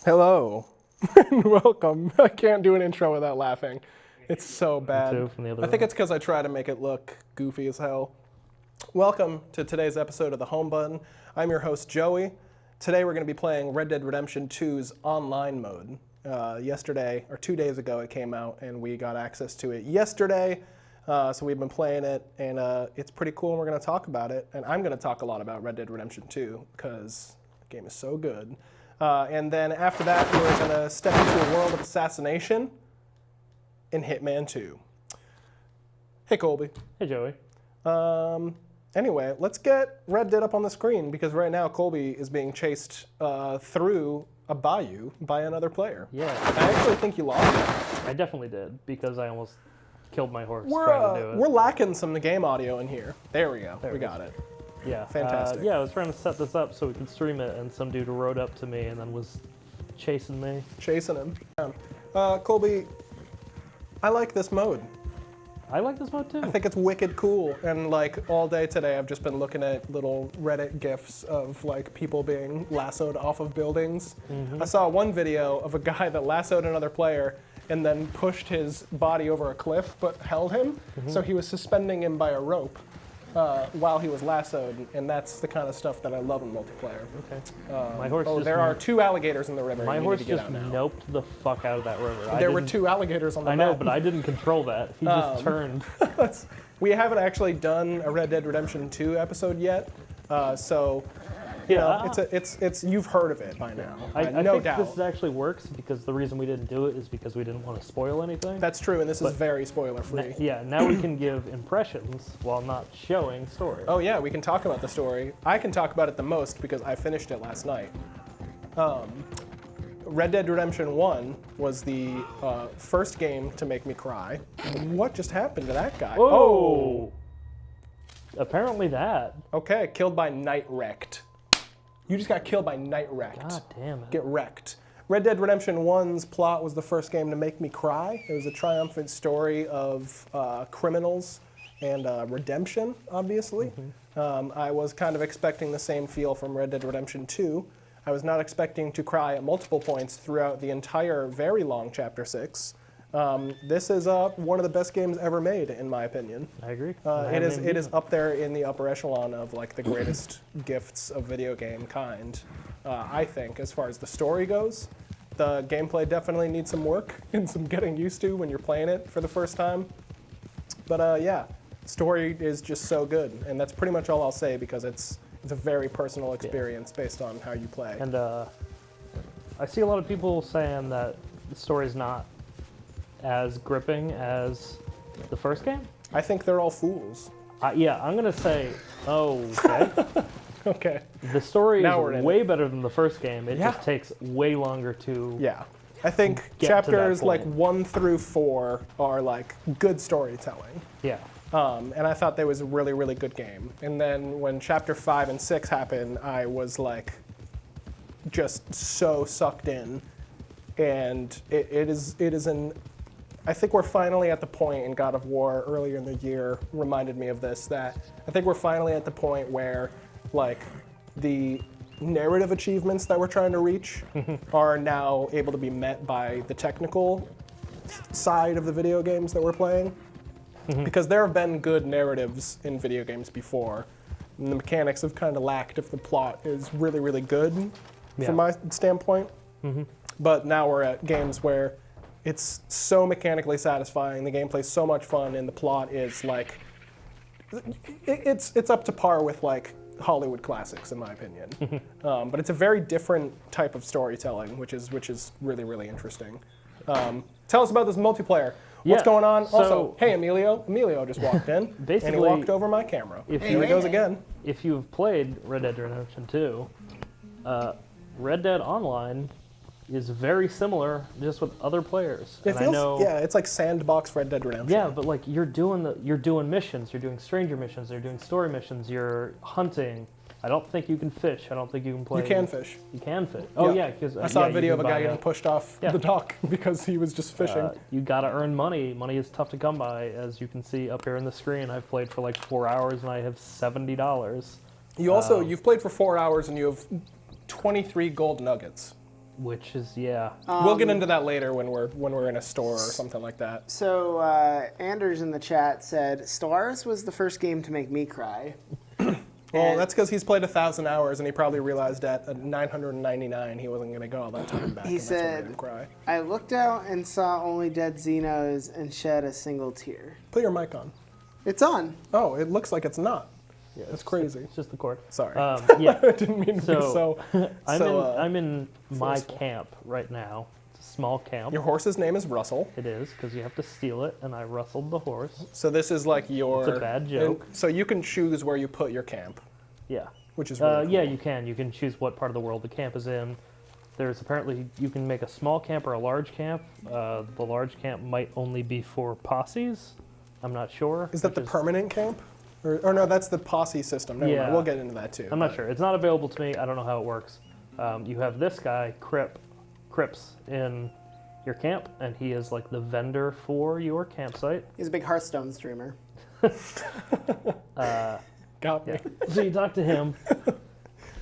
Hello, and welcome. I can't do an intro without laughing. It's so bad. Me too, from the other I think room. it's because I try to make it look goofy as hell. Welcome to today's episode of The Home Button. I'm your host, Joey. Today we're going to be playing Red Dead Redemption 2's online mode. Yesterday, or 2 days ago, it came out, and we got access to it yesterday. So we've been playing it, and it's pretty cool, and we're going to talk about it. And I'm going to talk a lot about Red Dead Redemption 2, because the game is so good. And then after that, we're going to step into a world of assassination in Hitman 2. Hey, Colby. Hey, Joey. Anyway, let's get Red Dead up on the screen, because right now Colby is being chased through a bayou by another player. Yeah. I actually think you lost it. I definitely did, because I almost killed my horse trying to do it. We're lacking some game audio in here. There we go. There we it got it. Yeah. Fantastic. Yeah, I was trying to set this up so we could stream it, and some dude rode up to me and then was chasing me. Chasing him. Colby, I like this mode. I like this mode too. I think it's wicked cool, and like all day today I've just been looking at little Reddit GIFs of like people being lassoed off of buildings. I saw one video of a guy that lassoed another player and then pushed his body over a cliff but held him, so he was suspending him by a rope while he was lassoed, and that's the kind of stuff that I love in multiplayer. Okay. My horse there are 2 alligators in the river. My you horse need to get just out now. noped the fuck out of that river. There were 2 alligators on the I map. know, but I didn't control that. He just turned. We haven't actually done a Red Dead Redemption 2 episode yet, so Yeah. it's you've heard of it by now. I no think doubt. this actually works because the reason we didn't do it is because we didn't want to spoil anything. That's true, and this is very spoiler free. Yeah, now we can give impressions while not showing story. Oh yeah, we can talk about the story. I can talk about it the most because I finished it last night. Red Dead Redemption 1 was the first game to make me cry. What just happened to that guy? Oh! Apparently that. Okay, killed by night wrecked. You just got killed by night wrecked. God damn it. Get wrecked. Red Dead Redemption 1's plot was the first game to make me cry. It was a triumphant story of criminals and redemption, obviously. I was kind of expecting the same feel from Red Dead Redemption 2. I was not expecting to cry at multiple points throughout the entire very long Chapter 6. This is one of the best games ever made, in my opinion. I agree. It is up there in the upper echelon of like the greatest gifts of video game kind. I think, as far as the story goes, the gameplay definitely needs some work and some getting used to when you're playing it for the first time. But yeah, story is just so good, and that's pretty much all I'll say because it's a very personal experience based on how you play. And I see a lot of people saying that the story's not as gripping as the first game. I think they're all fools. Yeah, I'm gonna say, okay. Okay. The story Now we're is in way better than the first game. It Yeah. just takes way longer to. Yeah. I think Get to that chapters like point. 1 through 4 are like good storytelling. Yeah. And I thought that was a really, really good game. And then when chapter 5 and 6 happened, I was like just so sucked in. And it is an, I think we're finally at the point in God of War earlier in the year reminded me of this, that I think we're finally at the point where like the narrative achievements that we're trying to reach are now able to be met by the technical side of the video games that we're playing. Because there have been good narratives in video games before, and the mechanics have kind of lacked if the plot is really, really good from my standpoint. But now we're at games where it's so mechanically satisfying, the gameplay's so much fun, and the plot is like, it's up to par with like Hollywood classics in my opinion. But it's a very different type of storytelling, which is really, really interesting. Tell us about this multiplayer. What's going on? So, also, hey, Emilio. Emilio just walked in, and he Basically, walked over my camera. Here he goes again. If you've played Red Dead Redemption 2, Red Dead Online is very similar, just with other players. It And feels, I know, yeah, it's like sandbox Red Dead Redemption. yeah, but like you're doing missions, you're doing stranger missions, you're doing story missions, you're hunting. I don't think you can fish. I don't think you can play. You can fish. You can fish. Oh yeah, because I saw a video of a guy getting pushed off the dock because he was just fishing. You gotta earn money. Money is tough to come by, as you can see up here on the screen. I've played for like 4 hours and I have $70. You've played for 4 hours and you have 23 gold nuggets. which is yeah. We'll get into that later when we're in a store or something like that. So Anders in the chat said Stellaris was the first game to make me cry. Well, that's because he's played 1,000 hours and he probably realized at 999 he wasn't going to go all that time back. He and that's what made said, him cry. I looked out and saw only dead Xenos and shed a single tear. Put your mic on. It's on. Oh, it looks like it's not. Yeah, That's crazy. It's just the cord. Sorry. Yeah. I didn't mean to be so. I'm in my forceful. camp right now. It's a small camp. Your horse's name is Russell. It is, because you have to steal it, and I rustled the horse. So this is like your... It's a bad joke. So you can choose where you put your camp, Yeah. which is really cool. Yeah, you can. You can choose what part of the world the camp is in. There's apparently, you can make a small camp or a large camp. The large camp might only be for posses. I'm not sure. Is that the permanent camp? Or no, that's the posse system. Never mind. We'll get into that too. I'm not sure. It's not available to me. I don't know how it works. You have this guy, Crips, in your camp, and he is like the vendor for your campsite. He's a big Hearthstone streamer. Got me. Yeah. So you talk to him,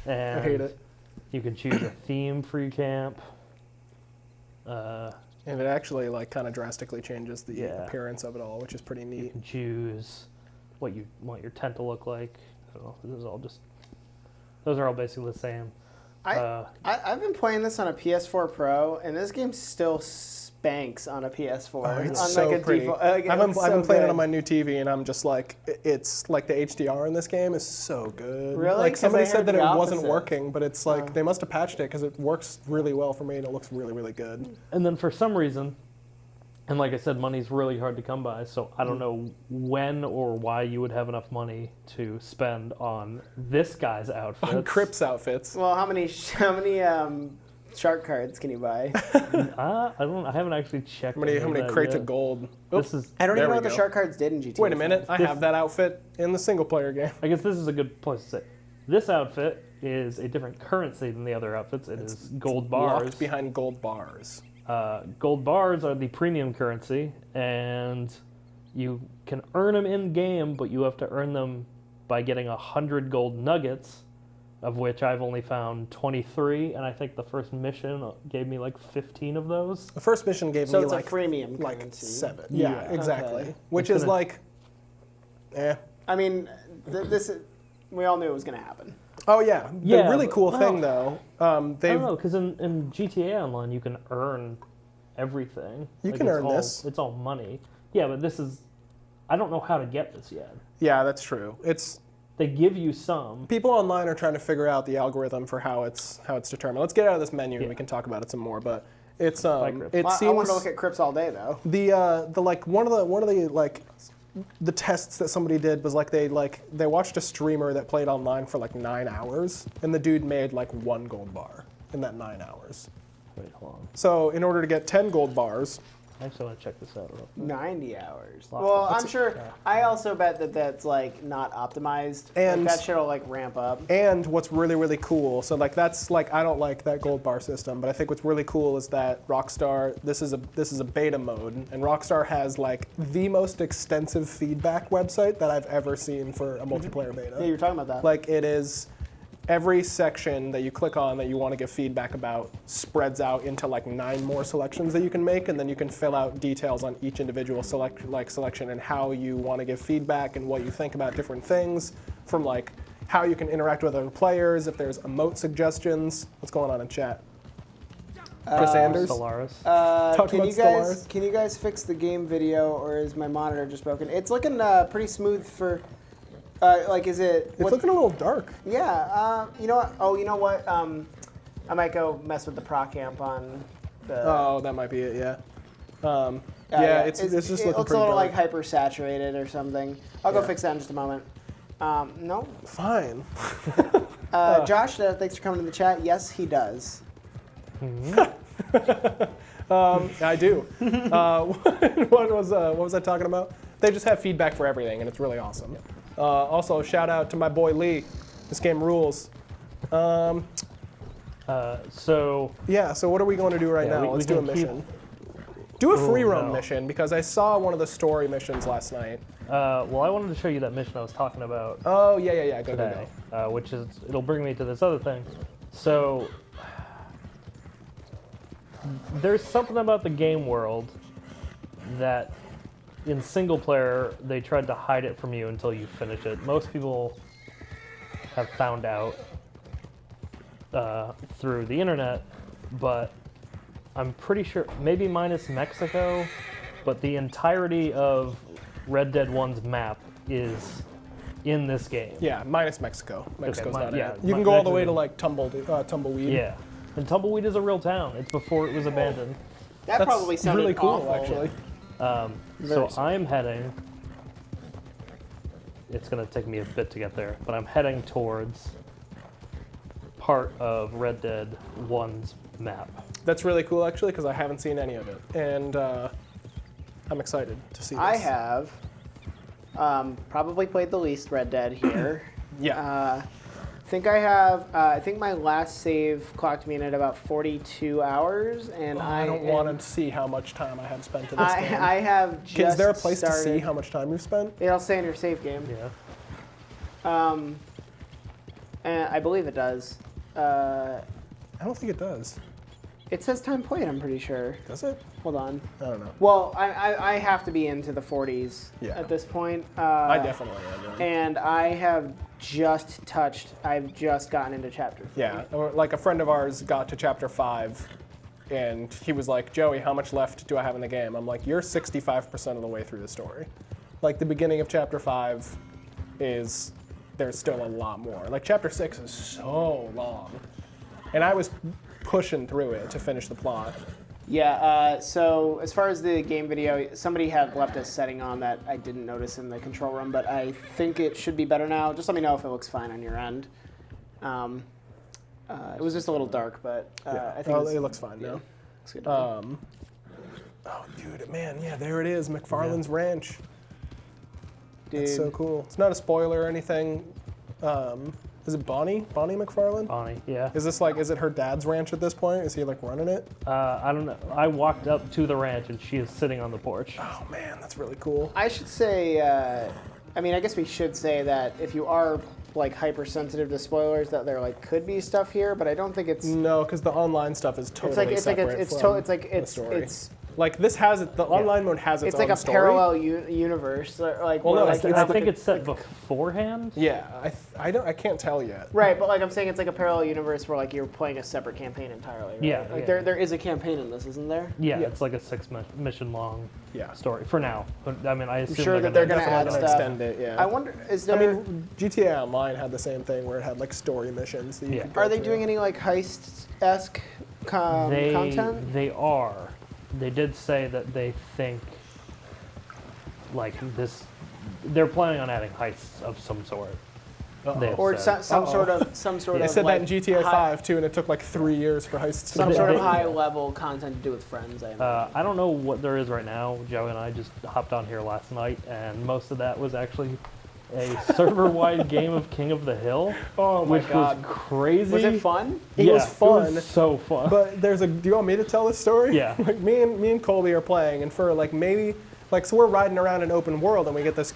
and I hate it. you can choose a theme for your camp. And it actually like kind of drastically changes the Yeah. appearance of it all, which is pretty You neat. can choose what you want your tent to look like. I don't know. This is all just. Those are all basically the same. I've been playing this on a PS4 Pro, and this game still spanks on a PS4. Oh, it's on so like a pretty. default, I've been playing it good. on my new TV, and I'm just like, it's like the HDR in this game is so good. Really? Like 'Cause somebody I said heard that the it wasn't opposite. working, but it's like they must have patched it because it works really well for me, and it looks really, really good. And then for some reason, and like I said, money's really hard to come by, so I don't know when or why you would have enough money to spend on this guy's outfit. On Crips outfits. Well, how many shark cards can you buy? I haven't actually checked. How many that crates yet. of gold? This is. I don't There even know we what the go. shark cards did in GTA. Wait a minute, I This- have that outfit in the single player game. I guess this is a good place to say. This outfit is a different currency than the other outfits. It is gold bars. Locked behind gold bars. Gold bars are the premium currency, and you can earn them in game, but you have to earn them by getting 100 gold nuggets, of which I've only found 23, and I think the first mission gave me like 15 of those. The first mission gave So me it's like a freemium like currency. 7. Yeah. Yeah, exactly. Okay. Which It's is gonna- like, eh. I mean, we all knew it was going to happen. Oh yeah, the Yeah, really but- cool well, thing though, I they've don't know, because in GTA Online you can earn everything. You Like, can it's earn all- this. It's all money. Yeah, but this is. I don't know how to get this yet. yeah, that's true. It's They give you some. people online are trying to figure out the algorithm for how it's determined. Let's get out of this menu and Yeah. we can talk about it some more. But it's Crips. it Well, I seems wanted to look at Crips all day, though. the like one of the like the tests that somebody did was like they watched a streamer that played online for like 9 hours, and the dude made like 1 gold bar in that 9 hours. Wait, hold on. So in order to get 10 gold bars, I actually want to check this out. Real quick. 90 hours. Wow. Well, That's- I'm sure. I also bet that that's like not optimized. And- like, that shit'll like ramp up. and what's really, really cool, so like that's like I don't like that gold bar system, but I think what's really cool is that Rockstar, this is a beta mode, and Rockstar has like the most extensive feedback website that I've ever seen for a multiplayer beta. Yeah, you were talking about that. Like it is every section that you click on that you want to give feedback about spreads out into like 9 more selections that you can make, and then you can fill out details on each individual selection and how you want to give feedback and what you think about different things, from like how you can interact with other players, if there's emote suggestions. What's going on in chat? Chris Anders? Stellaris. Talk Can about you guys Stellaris. can you guys fix the game video, or is my monitor just broken? It's looking pretty smooth for. Like, is it? It's looking a little dark. Yeah. You know what? Oh, you know what? I might go mess with the proc amp on the. Oh, that might be it, yeah. Yeah, it's just it looking looks a pretty little dark. like hyper saturated or something. I'll go Yeah. fix that in just a moment. No. Fine. Josh, thanks for coming to the chat. Yes, he does. I do. What was I talking about? They just have feedback for everything, and it's really awesome. Also, shout out to my boy Lee. This game rules. So Yeah. So what are we going to do right Yeah, now? we Let's do a can keep- mission. Do a free roam no. mission, because I saw one of the story missions last night. well, I wanted to show you that mission I was talking about Oh yeah. Go. today, which is it'll bring me to this other thing. So there's something about the game world that in single player they tried to hide it from you until you finish it. Most people have found out through the internet, but I'm pretty sure, maybe minus Mexico, but the entirety of Red Dead 1's map is in this game. Yeah, minus Mexico. Mexico's Okay, not in yeah, it. You can go all the way to Mexico. like Tumbleweed. Yeah. And Tumbleweed is a real town. It's before it was abandoned. That That's probably sounded really cool, awful. actually. So I'm heading, it's going to take me a bit to get there, but I'm heading towards part of Red Dead 1's map. That's really cool, actually, because I haven't seen any of it, and I'm excited to see this. I have probably played the least Red Dead here. Yeah. I think my last save clocked me in at about 42 hours, and I don't want to see how much time I have spent in this game. I have just Is there a place started. to see how much time you've spent? It'll say in your save game. Yeah. And I believe it does. I don't think it does. It says time played, I'm pretty sure. Does it? Hold on. I don't know. Well, I have to be into the 40s Yeah. at this point. I definitely am. Yeah. And I've just gotten into chapter 3. Yeah, or like a friend of ours got to chapter 5, and he was like, Joey, how much left do I have in the game? I'm like, you're 65% of the way through the story. Like, the beginning of chapter 5 there's still a lot more. Like, chapter 6 is so long. And I was pushing through it to finish the plot. Yeah, so as far as the game video, somebody had left a setting on that I didn't notice in the control room, but I think it should be better now. Just let me know if it looks fine on your end. It was just a little dark, but I think it looks fine now. Looks good. Oh, dude, man, yeah, there it is, McFarlane's Ranch. Dude. That's so cool. It's not a spoiler or anything. Is it Bonnie? Bonnie McFarlane? Bonnie, yeah. Is it her dad's ranch at this point? Is he like running it? I don't know. I walked up to the ranch and she is sitting on the porch. Oh man, that's really cool. I should say, I guess we should say that if you are like hypersensitive to spoilers, that there like could be stuff here, but I don't think it's. No, because the online stuff is totally separate from the story. It's like this has it. The online mode has its it's like own a story. parallel universe. Like, Well, where, no, like, it's I think it's set beforehand. Yeah, I can't tell yet. right, but like I'm saying, it's like a parallel universe where like you're playing a separate campaign entirely. Right? Yeah, like yeah. there is a campaign in this, isn't there? Yeah, Yeah. it's like a 6 mission long Yeah. story for now. But I mean, I assume sure that they're gonna Definitely add gonna stuff. extend it. Yeah. I wonder, is I there? mean, GTA Online had the same thing where it had like story missions. That you Yeah. could go Are they through. doing any like heist-esque content? They are. They did say that they think like this. They're planning on adding heists of some sort. They have Or said. some sort of. They said like, that in GTA high- 5 too, and it took like 3 years for heists to Some be sort of done. high-level content to do with friends. I imagine. I don't know what there is right now. Joey and I just hopped on here last night, and most of that was actually a server-wide game of King of the Hill, Oh my which god. was crazy. Was it fun? It was Yeah, fun. It was so fun. But do you want me to tell this story? Yeah. Like me and Colby are playing, and for like maybe like so we're riding around an open world, and we get this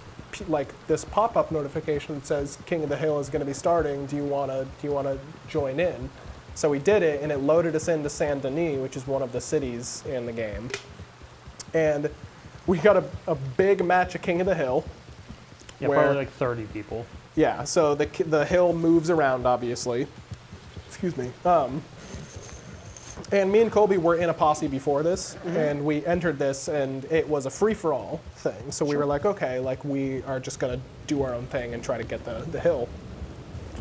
this pop-up notification that says King of the Hill is going to be starting. Do you wanna join in? So we did it, and it loaded us into Saint Denis, which is one of the cities in the game, and we got a big match of King of the Hill. yeah, where- probably like 30 people. Yeah, so the hill moves around, obviously. Excuse me. And me and Colby were in a posse before this, and we entered this, and it was a free-for-all thing. So we were like, okay, like we are just gonna do our own thing and try to get the hill.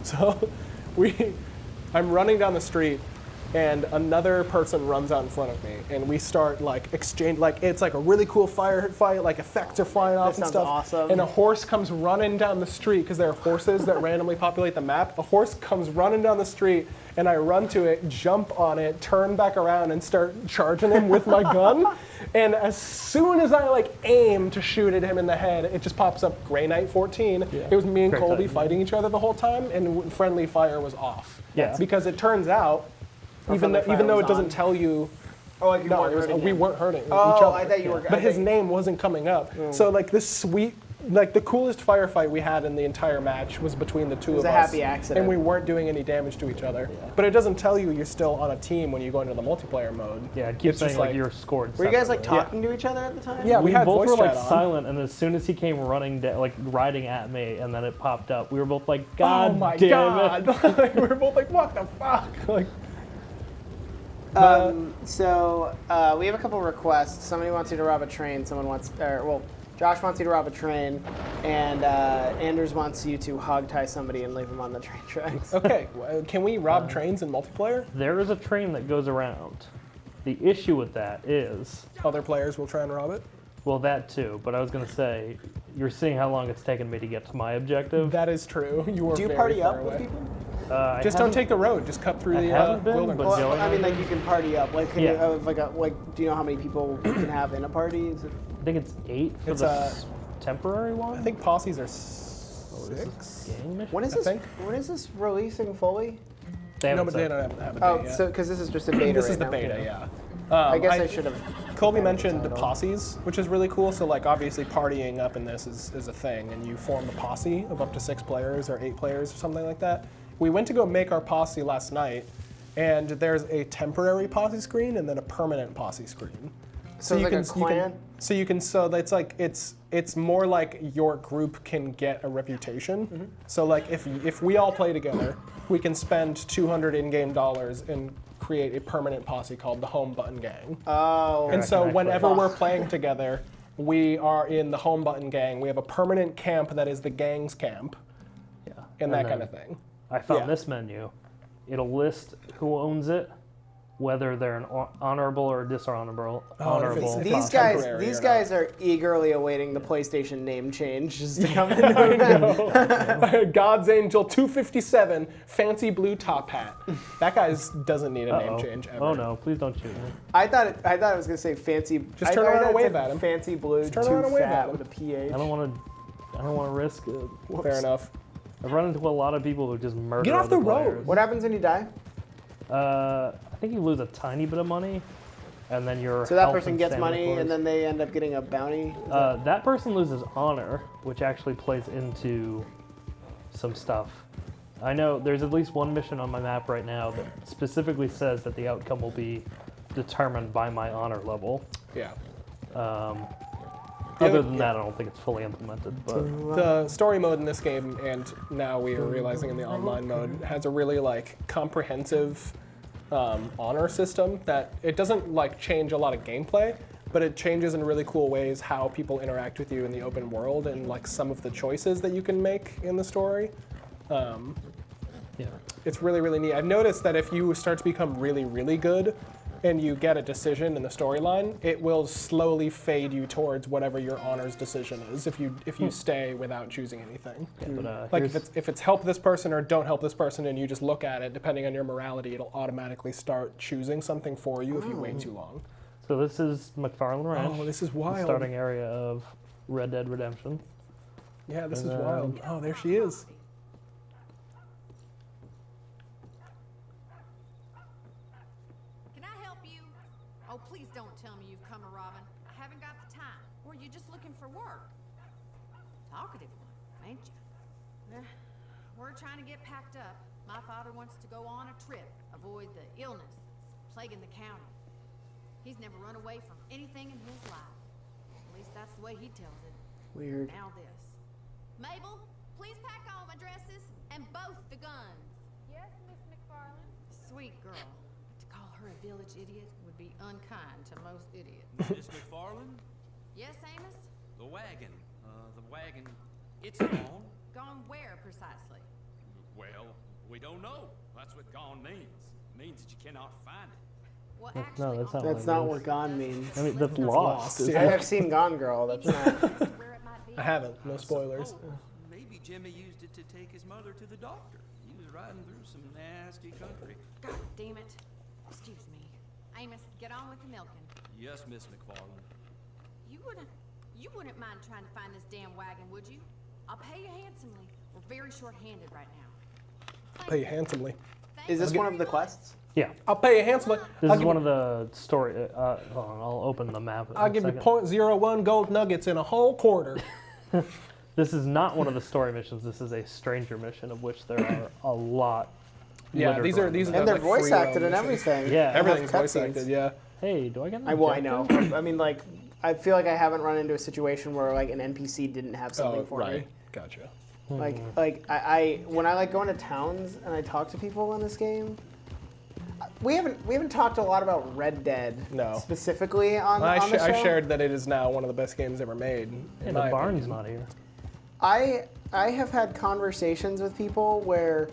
So I'm running down the street, and another person runs out in front of me, and we start like exchange, like it's like a really cool firefight, like effects are flying off and sounds stuff. awesome. And a horse comes running down the street because there are horses that randomly populate the map. A horse comes running down the street, and I run to it, jump on it, turn back around, and start charging him with my gun. And as soon as I like aim to shoot at him in the head, it just pops up Grey Knight 14. It was me and Great Colby time. fighting each other the whole time, and friendly fire was off. Yeah. Because it turns out, even friendly fire though was it doesn't on. tell you. Oh, like you No, weren't hurting we him. weren't hurting each Oh, other. I thought you were. But his name wasn't coming up. So like this sweet like the coolest firefight we had in the entire match was between the two of us. It was a happy accident. And we weren't doing any damage to each other. But it doesn't tell you you're still on a team when you go into the multiplayer mode. Yeah, it keeps It's just saying like you're scored. Were you guys like separately. talking to each other at the time? Yeah, we had both voice were like chat on. silent, and as soon as he came running, like riding at me, and then it popped up, we were both like, Oh "God my damn it!" god! We were both like, what the fuck? Like, So we have a couple requests. Somebody wants you to rob a train. Josh wants you to rob a train, and Anders wants you to hog-tie somebody and leave them on the train tracks. okay, can we rob trains in multiplayer? There is a train that goes around. The issue with that is, Other players will try and rob it. well, that too. But I was gonna say, you're seeing how long it's taken me to get to my objective. That is true. You were Do you very party far up away. with people? I Just don't haven't- take the road. Just cut through I the haven't been, wilderness. but Well, Joey I mean, has like you can party up. Like, can Yeah. you, do you know how many people you can have in a party? Is it, I think it's 8 for It's, the temporary one. I think posses are Oh, this is 6. gang mission? when is I this? think. When is this releasing fully? They No, haven't but they said. don't have a date Oh, yet. so because this is just a beta. This right is the now. beta, yeah. I guess I should have. Colby mentioned the posses, which is really cool. So, like, obviously, partying up in this is a thing, and you form a posse of up to 6 players or 8 players or something like that. We went to go make our posse last night, and there's a temporary posse screen and then a permanent posse screen. So it's like a clan? So it's like it's more like your group can get a reputation. Mm-hmm. So like if we all play together, we can spend $200 in-game dollars and create a permanent posse called the Home Button Gang. Oh. And so actually- whenever we're playing together, we are in the Home Button Gang. We have a permanent camp that is the gang's camp, Yeah. and that then kind of thing. I found Yeah. this menu. It'll list who owns it, whether they're an honorable or dishonorable. if These it's guys, temporary these or guys are eagerly awaiting the PlayStation name change just to come in. God's Angel 257, fancy blue top hat. That guy doesn't need a name change ever. Oh no! Please don't shoot me. I thought it was gonna say fancy. Just I turn thought around and it wave said at him. Fancy blue, turn too around and wave fat at him. with a PH. I don't want to risk it. Fair enough. I've run into a lot of people who just murder. Get off other the road. players. What happens when you die? I think you lose a tiny bit of money, and then your So that health person and gets stamina money, cores. and then they end up getting a bounty. That person loses honor, which actually plays into some stuff. I know there's at least one mission on my map right now that specifically says that the outcome will be determined by my honor level. Yeah. Other than that, I don't think it's fully implemented. But The story mode in this game, and now we are realizing in the online mode, has a really like comprehensive honor system that it doesn't like change a lot of gameplay, but it changes in really cool ways how people interact with you in the open world and like some of the choices that you can make in the story. yeah, It's really, really neat. I've noticed that if you start to become really, really good and you get a decision in the storyline, it will slowly fade you towards whatever your honors decision is if you stay without choosing anything. but Like here's- if it's help this person or don't help this person and you just look at it, depending on your morality, it'll automatically start choosing something for you if you wait too long. so this is McFarland Ranch. Oh, this is the wild. starting area of Red Dead Redemption. Yeah, this And, is wild. Oh, there she is. Can I help you? Oh, please don't tell me you've come a robbing. I haven't got the time. Or you're just looking for work. Talkative one, ain't you? We're trying to get packed up. My father wants to go on a trip, avoid the illness that's plaguing the county. He's never run away from anything in his life. At least that's the way he tells it. Weird. Now this. Mabel, please pack all my dresses and both the guns. Yes, Miss McFarland. Sweet girl. To call her a village idiot would be unkind to most idiots. Miss McFarland? Yes, Amos? The wagon. It's gone. Gone where precisely? Well, we don't know. That's what gone means. It means that you cannot find it. Well, No, actually, that's not That's what it not is. what gone means. I mean, that's lost. lost, I have seen Gone Girl. That's not. where it might be. I haven't. No spoilers. Suppose maybe Jimmy used it to take his mother to the doctor. He was riding through some nasty country. God damn it. Excuse me. Amos, get on with the milking. Yes, Miss McFarland. You wouldn't mind trying to find this damn wagon, would you? I'll pay you handsomely. We're very short-handed right now. Pay you handsomely. Thank Is this you one of the very quests? Yeah, I'll pay you handsomely. this I'll is give one you- of the story. Hold on, I'll open the map. in I'll a give you second. .01 gold nuggets in a whole quarter. This is not one of the story missions. This is a stranger mission, of which there are a lot. Yeah, littered these are around these the are And they're like voice free roam acted and missions. everything. Yeah. Everything's Have voice cutscenes. acted. Yeah. Hey, do I get an I know. objective? I mean, like, I feel like I haven't run into a situation where like an NPC didn't have something Oh, for right. me. Gotcha. Like I when I like go into towns and I talk to people in this game. We haven't talked a lot about Red Dead specifically on the show. I shared that it is now one of the best games ever made. Hey, in the my barn's opinion. not here. I have had conversations with people where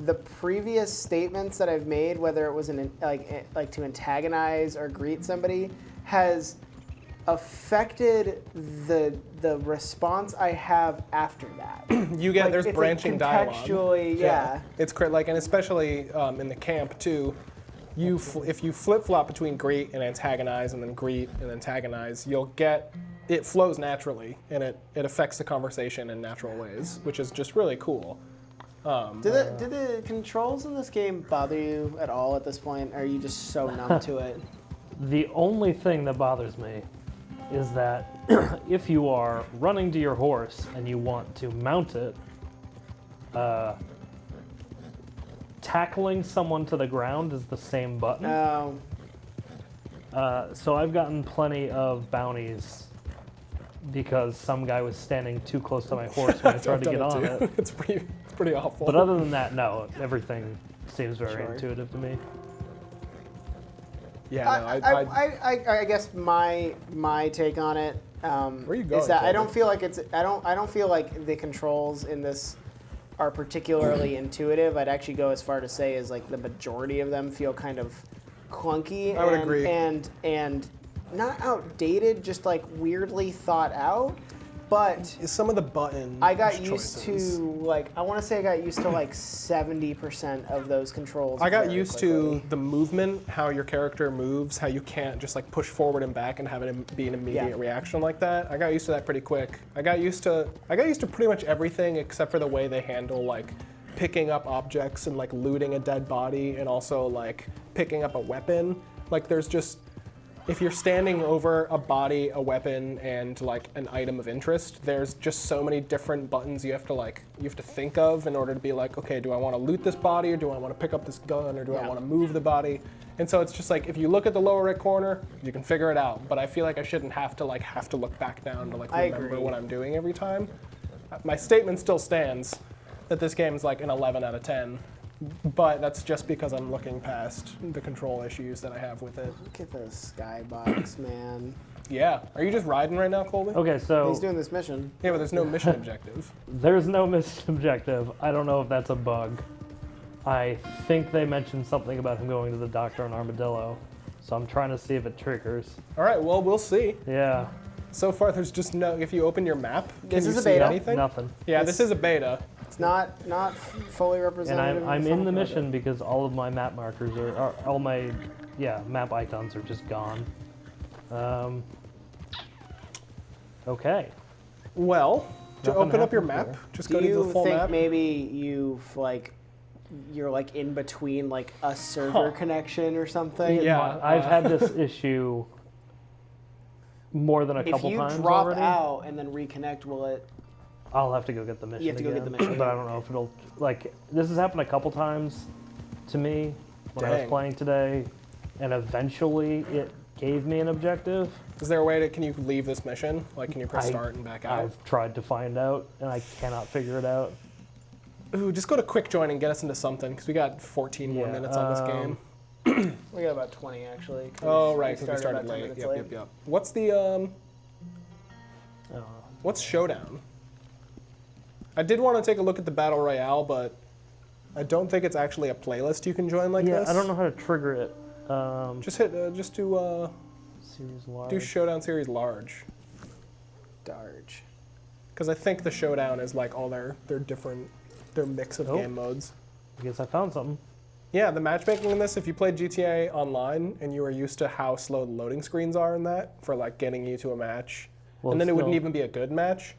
the previous statements that I've made, whether it was like to antagonize or greet somebody, has affected the response I have after that. You get Like, there's it's, branching like, dialogue. contextually, yeah. It's like, and especially in the camp too. If you flip flop between greet and antagonize, and then greet and antagonize, you'll get it flows naturally, and it affects the conversation in natural ways, which is just really cool. Do the controls in this game bother you at all at this point? Or are you just so numb to it? The only thing that bothers me is that if you are running to your horse and you want to mount it, tackling someone to the ground is the same button. So I've gotten plenty of bounties because some guy was standing too close to my horse when I tried to get on it. It's pretty awful. But other than that, no, everything seems very Sure. intuitive to me. Yeah, no, I guess my take on it Where are you going, is that I don't Colby? feel like I don't feel like the controls in this are particularly intuitive. I'd actually go as far to say is like the majority of them feel kind of clunky. I would agree. And not outdated, just like weirdly thought out. But some of the buttons. I got used to like I want to say I got used to like 70% of those controls. I got very used quickly. to the movement, how your character moves, how you can't just like push forward and back and have it be an immediate reaction like that. I got used to that pretty quick. I got used to pretty much everything except for the way they handle like picking up objects and like looting a dead body and also like picking up a weapon. Like there's just if you're standing over a body, a weapon, and like an item of interest, there's just so many different buttons you have to think of in order to be like, okay, do I want to loot this body, or do I want to pick up this gun, or do I want to move the body? And so it's just like if you look at the lower right corner, you can figure it out. But I feel like I shouldn't have to look back down to like remember agree. what I'm doing every time. My statement still stands that this game is like an 11 out of 10. But that's just because I'm looking past the control issues that I have with it. Look at this skybox, man. Yeah. Are you just riding right now, Colby? Okay, so He's doing this mission. Yeah, but there's no mission objective. there's no mission objective. I don't know if that's a bug. I think they mentioned something about him going to the doctor on Armadillo, so I'm trying to see if it triggers. All right, well, we'll see. Yeah, So far, there's just no. If you open your map, can This you is a see beta. anything? nothing. Yeah, this is a beta. It's not fully And representative. I'm of in the final product. mission because all of my map markers are all my map icons are just gone. Okay. Well, to Nothing open up your happened map, there. just Do go to the you full think map. maybe you're like in between like a server connection or something? Yeah. I've had this issue more than a If couple you times drop already. out and then reconnect, will it? I'll have to go get the mission. have to go get again, the mission but I again. don't know if it'll like. This has happened a couple times to me when I was Dang. playing today, and eventually it gave me an objective. Is there a way to? Can you leave this mission? Like, can you press I- start and back out? I've tried to find out, and I cannot figure it out. Ooh, just go to quick join and get us into something because we got 14 more Yeah, minutes on this game. We got about 20 actually. 'cause Oh right, because we about started 10 late. minutes Yep. What's the I don't know. What's Showdown? I did want to take a look at the Battle Royale, but I don't think it's actually a playlist you can join like Yeah, this. I don't know how to trigger it. Just hit, just do Series large. do Showdown Series large, Darge. because I think the Showdown is like all their different, their mix of Oh. game modes. I guess I found something. Yeah, the matchmaking in this, if you played GTA Online and you were used to how slow the loading screens are in that for like getting you to a match, Well, and then it's it wouldn't still- even be a good match.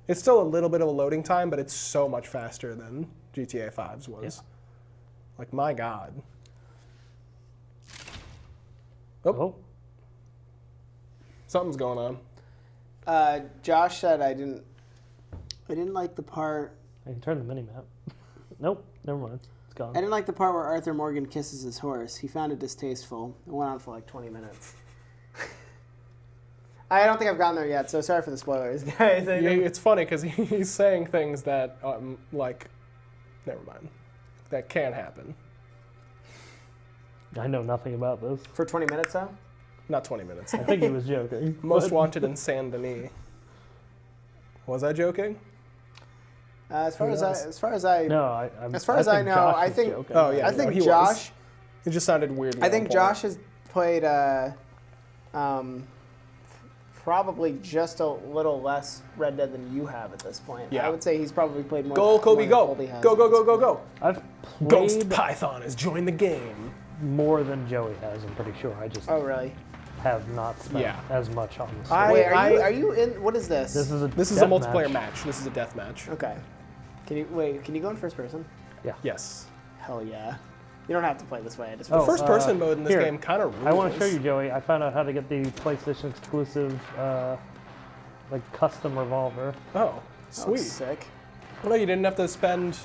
It's still a little bit of a loading time, but it's so much faster than GTA 5's was. Like, my God. Oh, Something's going on. Josh said I didn't I didn't like the part. I can turn the mini map. Nope, never mind. It's gone. I didn't like the part where Arthur Morgan kisses his horse. He found it distasteful. It went on for like 20 minutes. I don't think I've gotten there yet, so sorry for the spoilers, guys. Yeah, it's funny because he's saying things that, like, never mind, that can happen. I know nothing about this. For 20 minutes, though? Not 20 minutes. I think he was joking. Most Wanted in Saint Denis. Was I joking? As far as I No, as far as I think know, Josh I was think joking. Oh, yeah. I think no, he Josh. was. It just sounded weirdly. I think on point. Josh has played probably just a little less Red Dead than you have at this point. Yeah. I would say he's probably played more. Go, Kobe, more than go. Colby has Go, go, at this go, go, point. go. I've Ghost played Python has joined the game. more than Joey has, I'm pretty sure. I just Oh, really? have not spent Yeah. as much on this. Wait, are you in? What is this? This is a This is a death multiplayer match. This is a death match. Okay. Can you go in first person? Yes. Hell yeah. You don't have to play this way. I just Oh, First person mode in this here. game kind of rules. I want to show you, Joey. I found out how to get the PlayStation exclusive, like custom revolver. Oh, That sweet. looks sick. Well, you didn't have to spend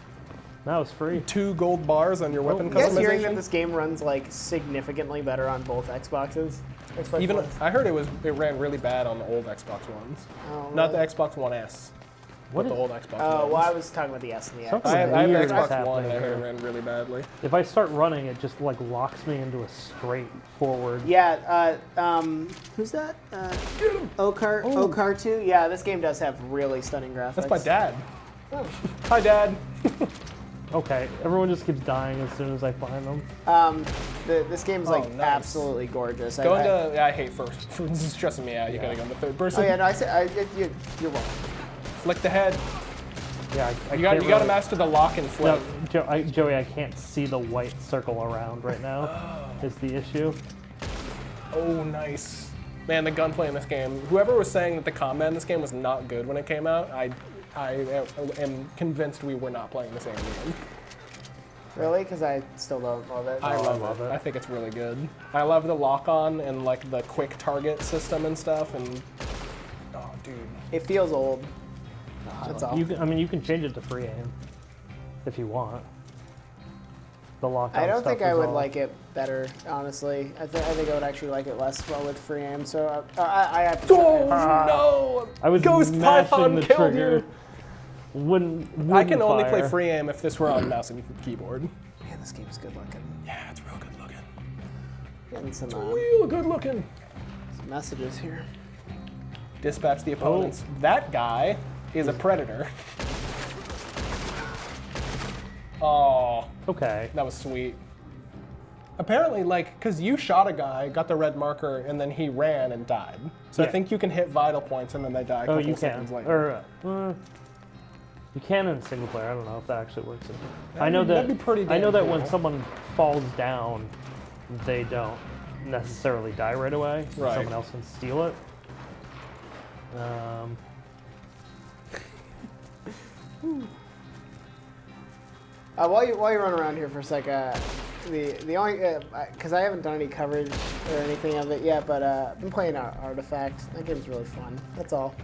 That was free. 2 gold bars on your weapon You guys hearing that customization. this game runs like significantly better on both Xboxes? Xbox Even Ones? I heard it ran really bad on the old Xbox ones, Oh, not the really? Xbox One S, What but the is- old Xbox. Oh, ones. well, I was talking about the S and the X. Something I have an weird is Xbox One, happening and I heard it here. ran really badly. If I start running, it just like locks me into a straight forward. Yeah, who's that? Okar 2? Yeah, this game does have really stunning graphics. That's my dad. Hi, Dad. Okay, everyone just keeps dying as soon as I find them. This game's like nice. absolutely gorgeous. Go into. Yeah, I hate first. This is stressing me out. You gotta go into third person. Oh yeah, no, you're welcome. Flick the head. Yeah, I You can't got to really- master the lock and flick. No, Joey, I can't see the white circle around right now. Is the issue? Oh, nice. Man, the gunplay in this game. Whoever was saying that the combat in this game was not good when it came out, I am convinced we were not playing the same game. Really? Because I still don't love it. I love love it. it. I think it's really good. I love the lock-on and like the quick target system and stuff. And oh, dude. It feels old. That's all. You can change it to free aim if you want. The lock. I don't think I would like it better, honestly. I think I would actually like it less well with free aim. So I have to. Oh no! I was Ghost mashing Python the killed trigger. you. Wouldn't I can only play fire. free aim if this were on mouse and keyboard. Man, this game's good looking. Yeah, it's real good looking. Getting some Real good looking. messages here. Dispatch the opponents. That guy is a predator. Oh, Okay. that was sweet. Apparently, like, because you shot a guy, got the red marker, and then he ran and died. So I Yeah. think you can hit vital points and then they die a Oh, couple you can. seconds later. Or you can in single player. I don't know if that actually works. That'd be pretty I know damn that when cool. someone falls down, they don't necessarily die right away. Right. Someone else can steal it. While you run around here for a sec, the only because I haven't done any coverage or anything of it yet, but I've been playing Artifact. That game's really fun. That's all.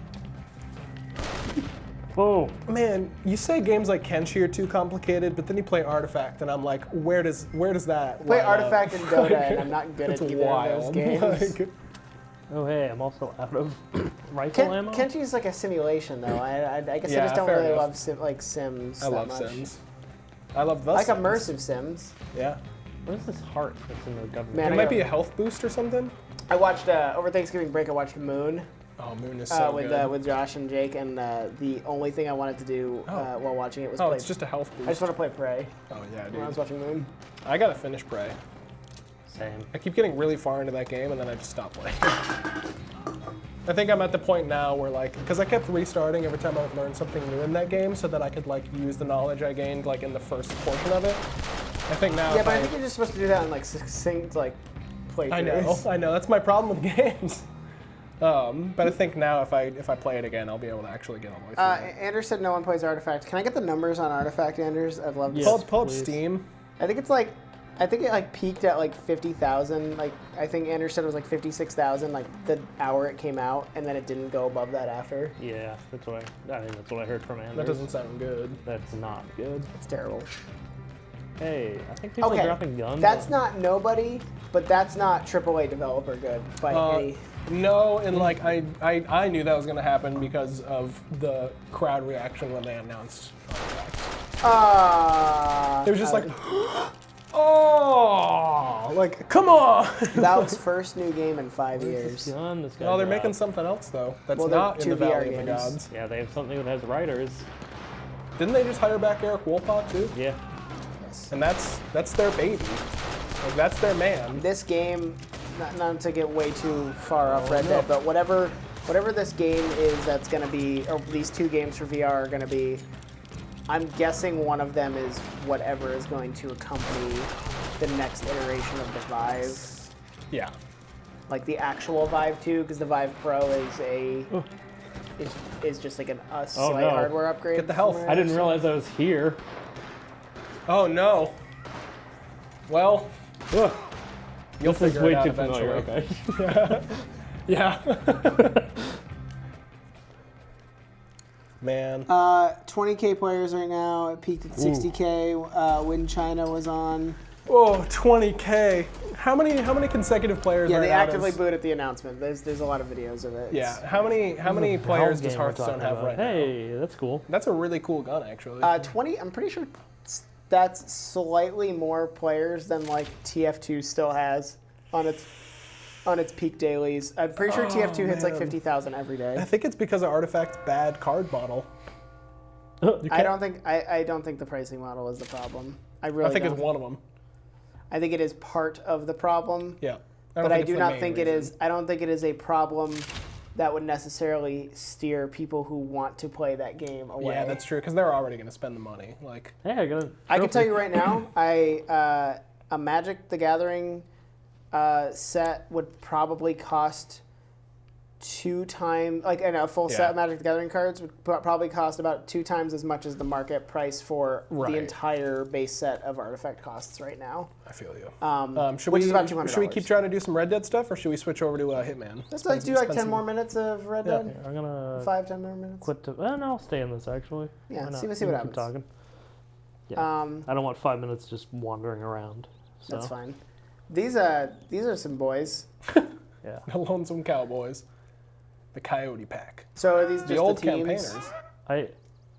Whoa. Man, you say games like Kenshi are too complicated, but then you play Artifact, and I'm like, where does that? Play line up? Artifact and Dota, and I'm not good It's at either wild. of those games. Like, Oh hey, I'm also out of rifle ammo. Kenshi's like a simulation, though. I guess I Yeah, just don't fair really enough. love Sims. I that love much. Sims. I love the I like Sims. immersive Sims. Yeah. What is this heart that's in the government? Man, It I might got- be a health boost or something. I watched over Thanksgiving break. I watched Moon Oh, Moon is so good. with Josh and Jake, and the only thing I wanted to do while watching it was Oh, play. it's just a health boost. I just want to play Prey Oh yeah, when I was dude. watching Moon. I gotta finish Prey. Same. I keep getting really far into that game and then I just stop playing. I think I'm at the point now where like, because I kept restarting every time I would learn something new in that game so that I could like use the knowledge I gained like in the first portion of it. I think now Yeah, if but I think you're just supposed to do that in like succinct playthroughs. I know, that's my problem with games. But I think now if I play it again, I'll be able to actually get all the way through it. Anders said no one plays Artifact. Can I get the numbers on Artifact, Anders? I'd love to. Yes. Pull up please. Steam. I think it's like I think it like peaked at like 50,000. Like I think Andrew said it was like 56,000 like the hour it came out, and then it didn't go above that after. Yeah, that's what I think that's what I heard from Anders. That doesn't sound good. That's not good. It's terrible. Hey, I think people are dropping guns. That's not nobody, but that's not AAA developer good by any. No, and like I knew that was gonna happen because of the crowd reaction when they announced. It was just like, oh, like come on. Valve's first new game in 5 years. Gun, this guy Oh, they're dropped. making something else though. That's Well, they're not in two the Valley VR of the games. Gods. Yeah, they have something that has writers. Didn't they just hire back Eric Wolpott too? Yeah. And that's their baby. Like that's their man. This game, not to get way too far off Red Dead, but whatever this game is that's going to be, or these two games for VR are going to be, I'm guessing one of them is whatever is going to accompany the next iteration of the Vive. Yeah. Like the actual Vive 2, because the Vive Pro is just like a slight hardware upgrade. Get the health. from I it. didn't realize I was here. Oh no. Well, Ugh. you'll This is figure way it out too eventually. familiar. Okay. Yeah. Man. 20K players right now. It peaked at 60K when China was on. Oh, 20K. How many consecutive players? Yeah, right they now actively does- booed at the announcement. There's a lot of videos of it. Yeah. How many players does Hearthstone have right now? Hey, that's cool. That's a really cool gun, actually. 20. I'm pretty sure that's slightly more players than like TF2 still has on its peak dailies. I'm pretty sure TF2 hits like man. 50,000 every day. I think it's because of Artifact's bad card model. I don't think the pricing model is the problem. I really I think don't. it's one of them. I think it is part of the problem. Yeah. But I do it's the not main think it reason. is. I don't think it is a problem that would necessarily steer people who want to play that game away. Yeah, that's true. Because they're already going to spend the money. Like. Hey, I got a I can trophy. tell you right now, a Magic the Gathering set would probably cost 2 times, like and a full set of Magic the Gathering cards would probably cost about 2 times as much as the market price for Right. the entire base set of Artifact costs right now. I feel you. Which is about $200. Should we keep trying to do some Red Dead stuff, or should we switch over to Hitman? Let's like do like 10 more minutes of Red Yeah. Dead. I'm gonna 5-10 more minutes. quit to. No, I'll stay in this actually. Yeah, Why not? see what We can happens. Keep talking. Yeah. I don't want 5 minutes just wandering around. So. That's fine. These are some boys. Yeah. The Lonesome Cowboys. The Coyote Pack. So are these just The old teams? campaigners. I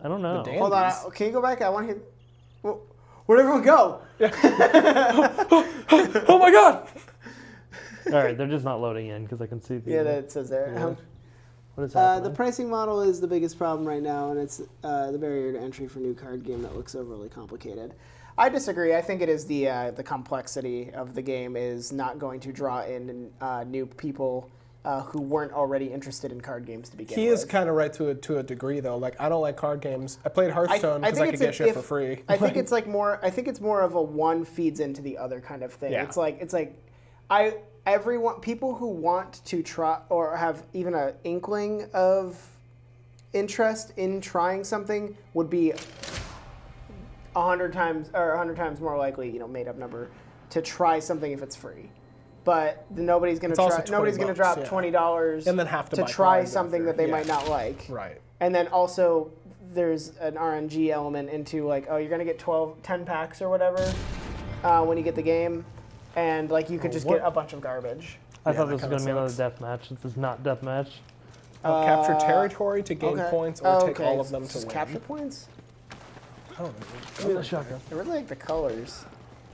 don't know. The Hold on, Dandies. can you go back? I want to hear. Where'd everyone go? Oh my god! All right, they're just not loading in because I can see the. Yeah, that says there. What is happening? The pricing model is the biggest problem right now, and it's the barrier to entry for new card game that looks overly complicated. I disagree. I think it is the complexity of the game is not going to draw in new people who weren't already interested in card games to begin with. He is kind of right to a degree, though. Like, I don't like card games. I played Hearthstone because I could get shit for free. I think it's like more. I think it's more of a one feeds into the other kind of thing. Yeah. It's like people who want to try or have even an inkling of interest in trying something would be 100 times more likely, made up number, to try something if it's free. But nobody's going to also try. Nobody's going to $20, drop yeah. $20 And then have to buy try cards something after. that they Yeah. might not like. Right. And then also there's an RNG element into like, oh, you're going to get 10 packs or whatever when you get the game, and like you could just get a bunch of garbage. I Yeah, thought that this was kinda going to be another sucks. death match. This is not death match. Capture territory to gain Okay. points, or take Okay. all of them to Just win. capture points. I don't know. Give me the shotgun. I really like the colors.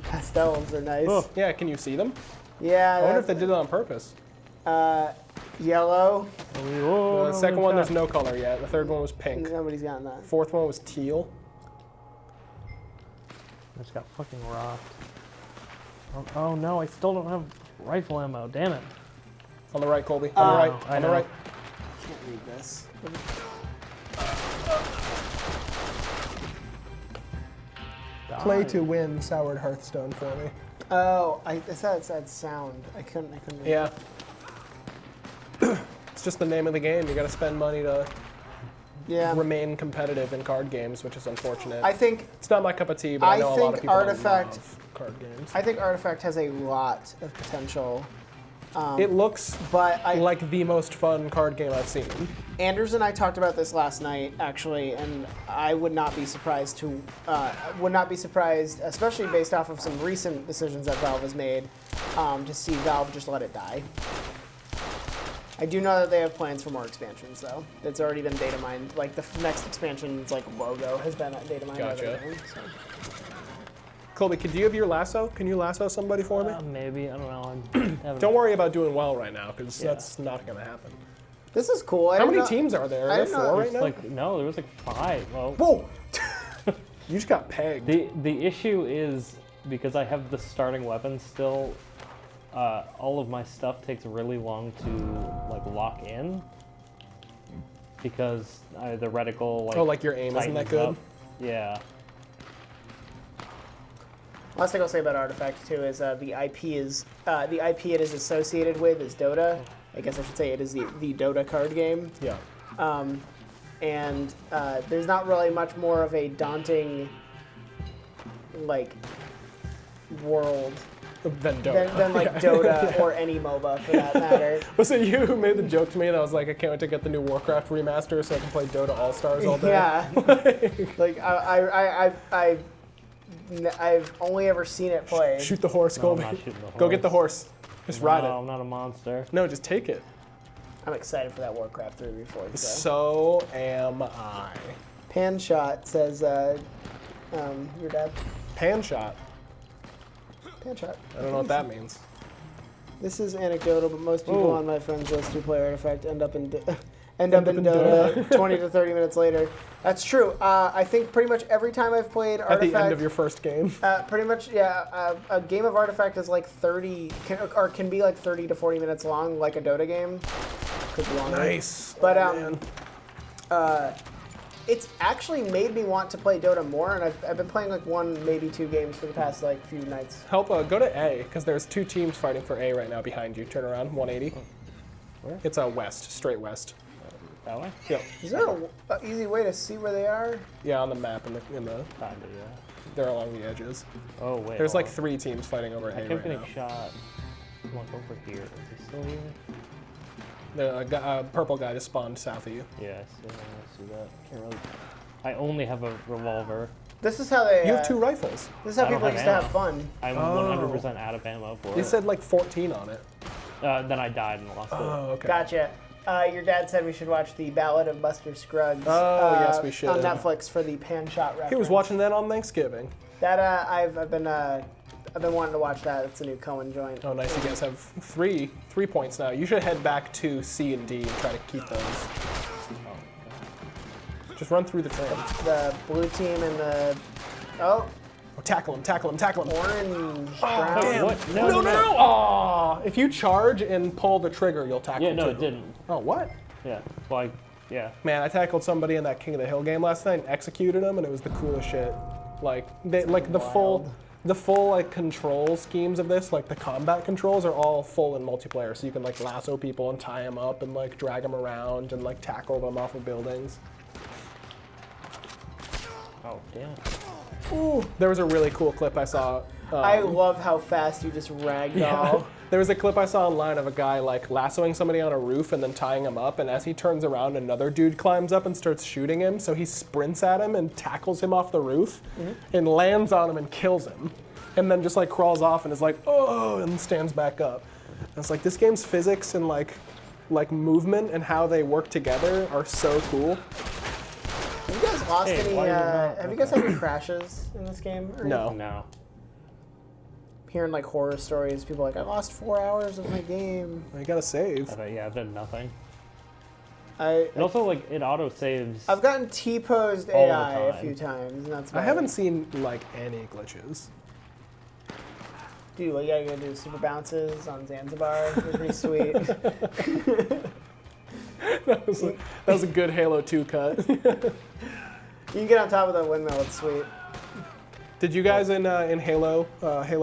Pastels are nice. Oh. Yeah, can you see them? Yeah. I wonder if they did it on purpose. Yellow. The second one, there's no color yet. The third one was pink. Nobody's gotten that. Fourth one was teal. I just got fucking rocked. Oh no, I still don't have rifle ammo. Damn it. On the right, Colby. On the right. I On the know. right. Can't read this. Play to win soured Hearthstone for me. Oh, I thought it said sound. I couldn't read it. Yeah. It's just the name of the game. You got to spend money to Yeah. remain competitive in card games, which is unfortunate. I think It's not my cup of tea, but I know a lot of think people Artifact. that love card games. I think Artifact has a lot of potential. It looks But like the most fun card game I've seen. Anders and I talked about this last night, actually, and I would not be surprised especially based off of some recent decisions that Valve has made, to see Valve just let it die. I do know that they have plans for more expansions, though. It's already been data mined. Like, the next expansion's, like, logo has been data mined. Gotcha. Everything, so. Colby, do you have your lasso? Can you lasso somebody for me? Maybe, I don't know. Don't worry about doing well right now, because that's not going to happen. This is cool. How many teams are there? Are there 4 right now? No, there was like 5. Well, Whoa! You just got pegged. the issue is, because I have the starting weapon still, all of my stuff takes really long to like lock in, because the reticle like your aim isn't that tightens good? up. Yeah. Last thing I'll say about Artifact too is the IP it is associated with is Dota. I guess I should say it is the Dota card game. Yeah. And there's not really much more of a daunting like world Than Dota. than like Dota or any MOBA for that matter. Was it you who made the joke to me that I was like, I can't wait to get the new Warcraft remaster so I can play Dota All Stars all day? Yeah. Like I've only ever seen it played. Shoot the horse, No, Colby. I'm not shooting the Go get the horse. Just ride No, it. I'm not a monster. No, just take it. I'm excited for that Warcraft 3 before. So am I. Pan Shot says, your dad. Pan shot. Pan Shot. I don't know what that means. This is anecdotal, but most people Ooh. on my friends list who play Artifact end up in Dota 20 to 30 minutes later. That's true. I think pretty much every time I've played At Artifact, the end of your first game. pretty much, yeah. A game of Artifact is like 30, can be like 30 to 40 minutes long, like a Dota game. Could be longer. Nice. But Man. it's actually made me want to play Dota more, and I've been playing like 1, maybe 2 games for the past like few nights. Help, go to A, because there's 2 teams fighting for A right now behind you. Turn around, 180. Where? It's west, straight west. That way? Yep. Is there an easy way to see where they are? Yeah, on the map, in the Kinda, yeah. they're along the edges. Oh, wait. There's hold like on. 3 teams fighting over I A kept right getting now. shot. Like over here. Is he still here? The purple guy just spawned south of you. Yeah, I see that. Can't really. I only have a revolver. This is how they. You have 2 rifles. This is how I don't people have used to have ammo. fun. I'm Oh. 100% out of ammo for You it. said like 14 on it. Then I died and lost it. Oh, okay. Gotcha. Your dad said we should watch the Ballad of Buster Scruggs. Oh, yes, we should. On Netflix for the Pan Shot reference. He was watching that on Thanksgiving. That I've been wanting to watch that. It's a new Cohen joint. Oh, nice. You guys have 3 points now. You should head back to C and D and try to keep those. Just run through the train. The blue team and the Oh, tackle him, tackle him, tackle him. orange Oh, brown. damn. What? No. Aw, if you charge and pull the trigger, you'll tackle Yeah, no, too. it didn't. Oh, what? Yeah. Like, yeah. Man, I tackled somebody in that King of the Hill game last night and executed him, and it was the coolest shit. Like, the full like control schemes of this, like the combat controls are all full in multiplayer, so you can like lasso people and tie them up and like drag them around and like tackle them off of buildings. Oh, damn. Ooh, there was a really cool clip I saw. I love how fast you just ragdoll. There was a clip I saw online of a guy like lassoing somebody on a roof and then tying him up, and as he turns around, another dude climbs up and starts shooting him, so he sprints at him and tackles him off the roof and lands on him and kills him, and then just like crawls off and is like, oh, and stands back up. And it's like, this game's physics and like movement and how they work together are so cool. Have you guys lost Hey, any? why is it not- Have you guys had any crashes in this game? Or No. No. Hearing like horror stories, people are like, I lost 4 hours of my game. You gotta save. I've done nothing. I It also, like, it auto saves. I've gotten T-posed All the AI a time. few times, and that's I about haven't it. seen like any glitches. Dude, what you gotta do super bounces on Zanzibar. They're pretty sweet. That was a good Halo 2 cut. You can get on top of the windmill, it's sweet. Did you guys in Halo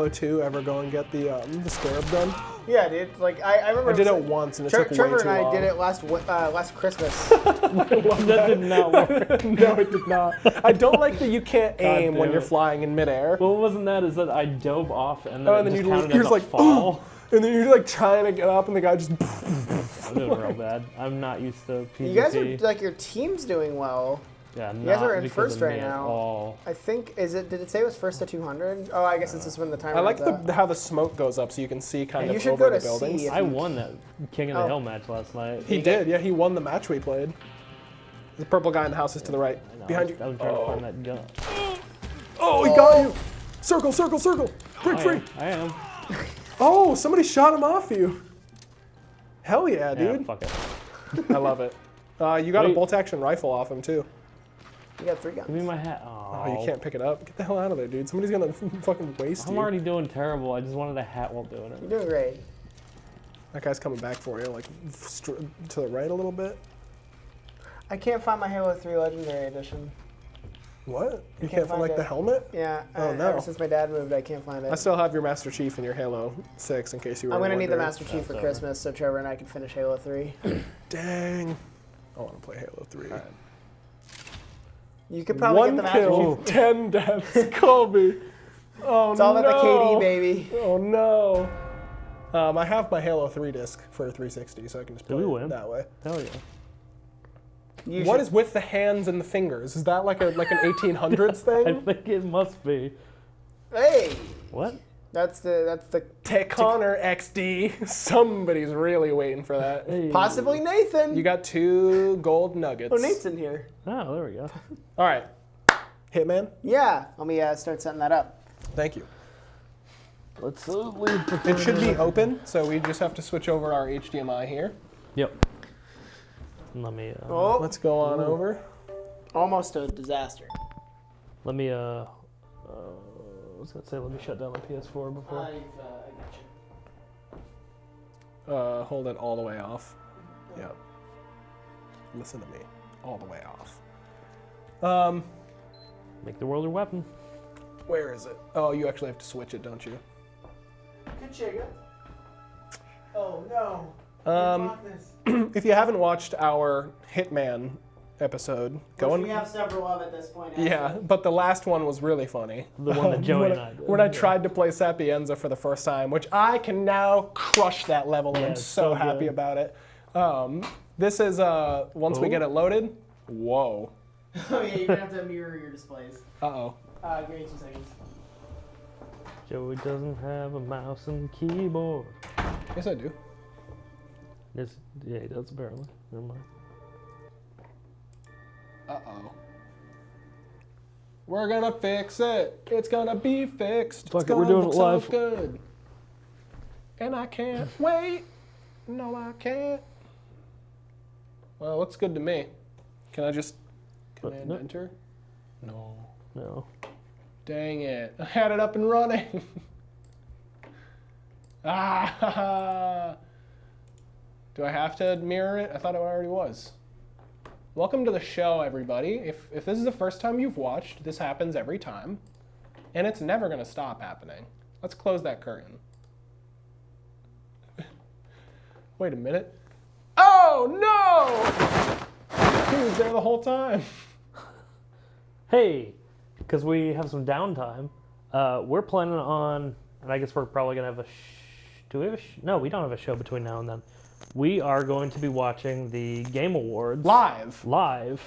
2 ever go and get the scarab gun? Yeah, dude. Like I remember. I did it once and it took way too long. Trevor and I did it last Christmas. That did not work. No, it did not. I don't like that you can't aim when damn you're it. flying in midair. Well, it wasn't that. Is that I dove off and then, Oh, and it then just you're counted as just a like, fall. and then you're like trying to get up and the guy just. I'm doing real bad. I'm not used to PvP. You guys are like your team's doing well. Yeah, You guys not are in because first of right me at now. all. I think did it say it was first to 200? Oh, I guess it's just when the timer. I like runs out. how the smoke goes up so you can see kind Yeah, you of should over go the to buildings. C if I won that King of the Oh. Hill match last night. He did, yeah. He won the match we played. The purple guy in the house is to the right, I know, behind you. I was trying to find that gun. Oh, he got you! Circle, circle, circle! Break free! I am. Oh, somebody shot him off you. Hell yeah, Yeah, dude! fuck it. I love it. You got a Wait. bolt-action rifle off him too. You got 3 guns. Give me my hat. Oh, you can't pick it up. Get the hell out of there, dude. Somebody's gonna fucking waste I'm you. already doing terrible. I just wanted a hat while doing it. You're doing great. That guy's coming back for you, like to the right a little bit. I can't find my Halo 3 Legendary Edition. What? You can't can't find find like it. the helmet? Yeah. Oh, no. Ever since my dad moved, I can't find it. I still have your Master Chief and your Halo 6 in case you were I'm gonna need the wondering. Master Chief for That's Christmas, so Trevor and I can finish Halo 3. Dang. I want to play Halo 3. You could probably One get the Master kill, Chief. 10 deaths. Colby. Oh It's all no. about the KD, baby. Oh no. I have my Halo 3 disc for 360, so I can just play we it win? that way. Hell yeah. What is with the hands and the fingers? Is that like an 1800s I thing? think it must be. Hey, What? that's the Take Connor XD. Somebody's really waiting for that. Hey. possibly Nathan. You got 2 gold nuggets. Oh, Nate's in here. Oh, there we go. All right. Hitman, Yeah, let me start setting that up. thank you. Let's leave. It should be open, so we just have to switch over our HDMI here. Yep. Let me. Oh, Let's go on over. almost a disaster. Let me. I was gonna say let me shut down my PS4 before. I got you. Hold it all the way off. Yep. Listen to me. All the way off. Make the world your weapon. Where is it? Oh, you actually have to switch it, don't you? Good chicken. Oh no. If you haven't watched our Hitman episode, go We and have several of at this point. yeah, actually. but the last one was really funny. The one that Joey when and I did. When I tried to play Sapienza for the first time, which I can now crush that level, and Yeah, I'm it's so so happy good. about it. This is once we Oh. get it loaded. Whoa. Oh yeah, you're gonna have to mirror your displays. Uh-oh. Give me 2 seconds. Joey doesn't have a mouse and keyboard. Yes, I do. Yes, yeah, he does apparently. Never mind. Uh-oh. We're gonna fix it. It's gonna be fixed. Fuck it's it, we're gonna doing look it so live. good. And I can't wait. No, I can't. Well, it looks good to me. Can I just command no. enter? No. No. Dang it. I had it up and running. Ah. Do I have to mirror it? I thought it already was. Welcome to the show, everybody. If this is the first time you've watched, this happens every time. And it's never going to stop happening. Let's close that curtain. Wait a minute. Oh, no! He was there the whole time. Hey, because we have some downtime, we're planning on, and I guess we're probably gonna have do we have no, we don't have a show between now and then. We are going to be watching the Game Awards Live.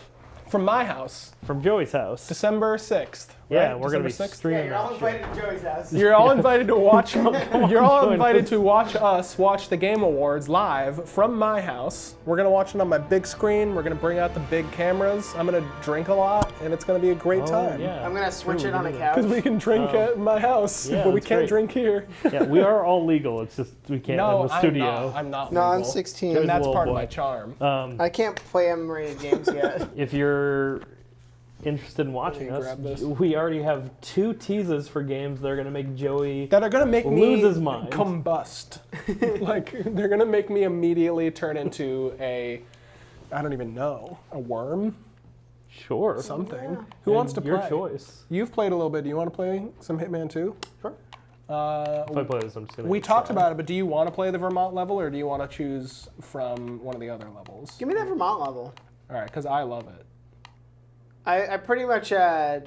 From my house. from Joey's house. December 6th. Yeah, right? we're gonna be December 6th? streaming You're all that shit. invited to Joey's house. You're all invited to watch. You're all join invited us. to watch us watch the Game Awards live from my house. We're gonna watch it on my big screen. We're gonna bring out the big cameras. I'm gonna drink a lot, and it's gonna be a great Oh, time. yeah. I'm gonna switch True, it on a we can do couch. Because we can drink at my house, yeah, but we that's can't great. drink here. that. Yeah, we are all legal. It's just we can't No, in the studio. I'm not. No, I'm legal. 16. And that's Little part of boy. my charm. I can't play M-rated games yet. If you're interested in watching Let me us, grab this. we already have 2 teases for games that are gonna make Joey. That are gonna make me Lose his mind. combust. Like they're gonna make me immediately turn into I don't even know, a worm. Sure. something. Yeah. Who wants to play? Your choice. You've played a little bit. Do you want to play some Hitman 2? Sure. If I play this, I'm just gonna. We get talked sad. about it, but do you want to play the Vermont level, or do you want to choose from one of the other levels? Give me that Vermont level. All right, because I love it. I pretty much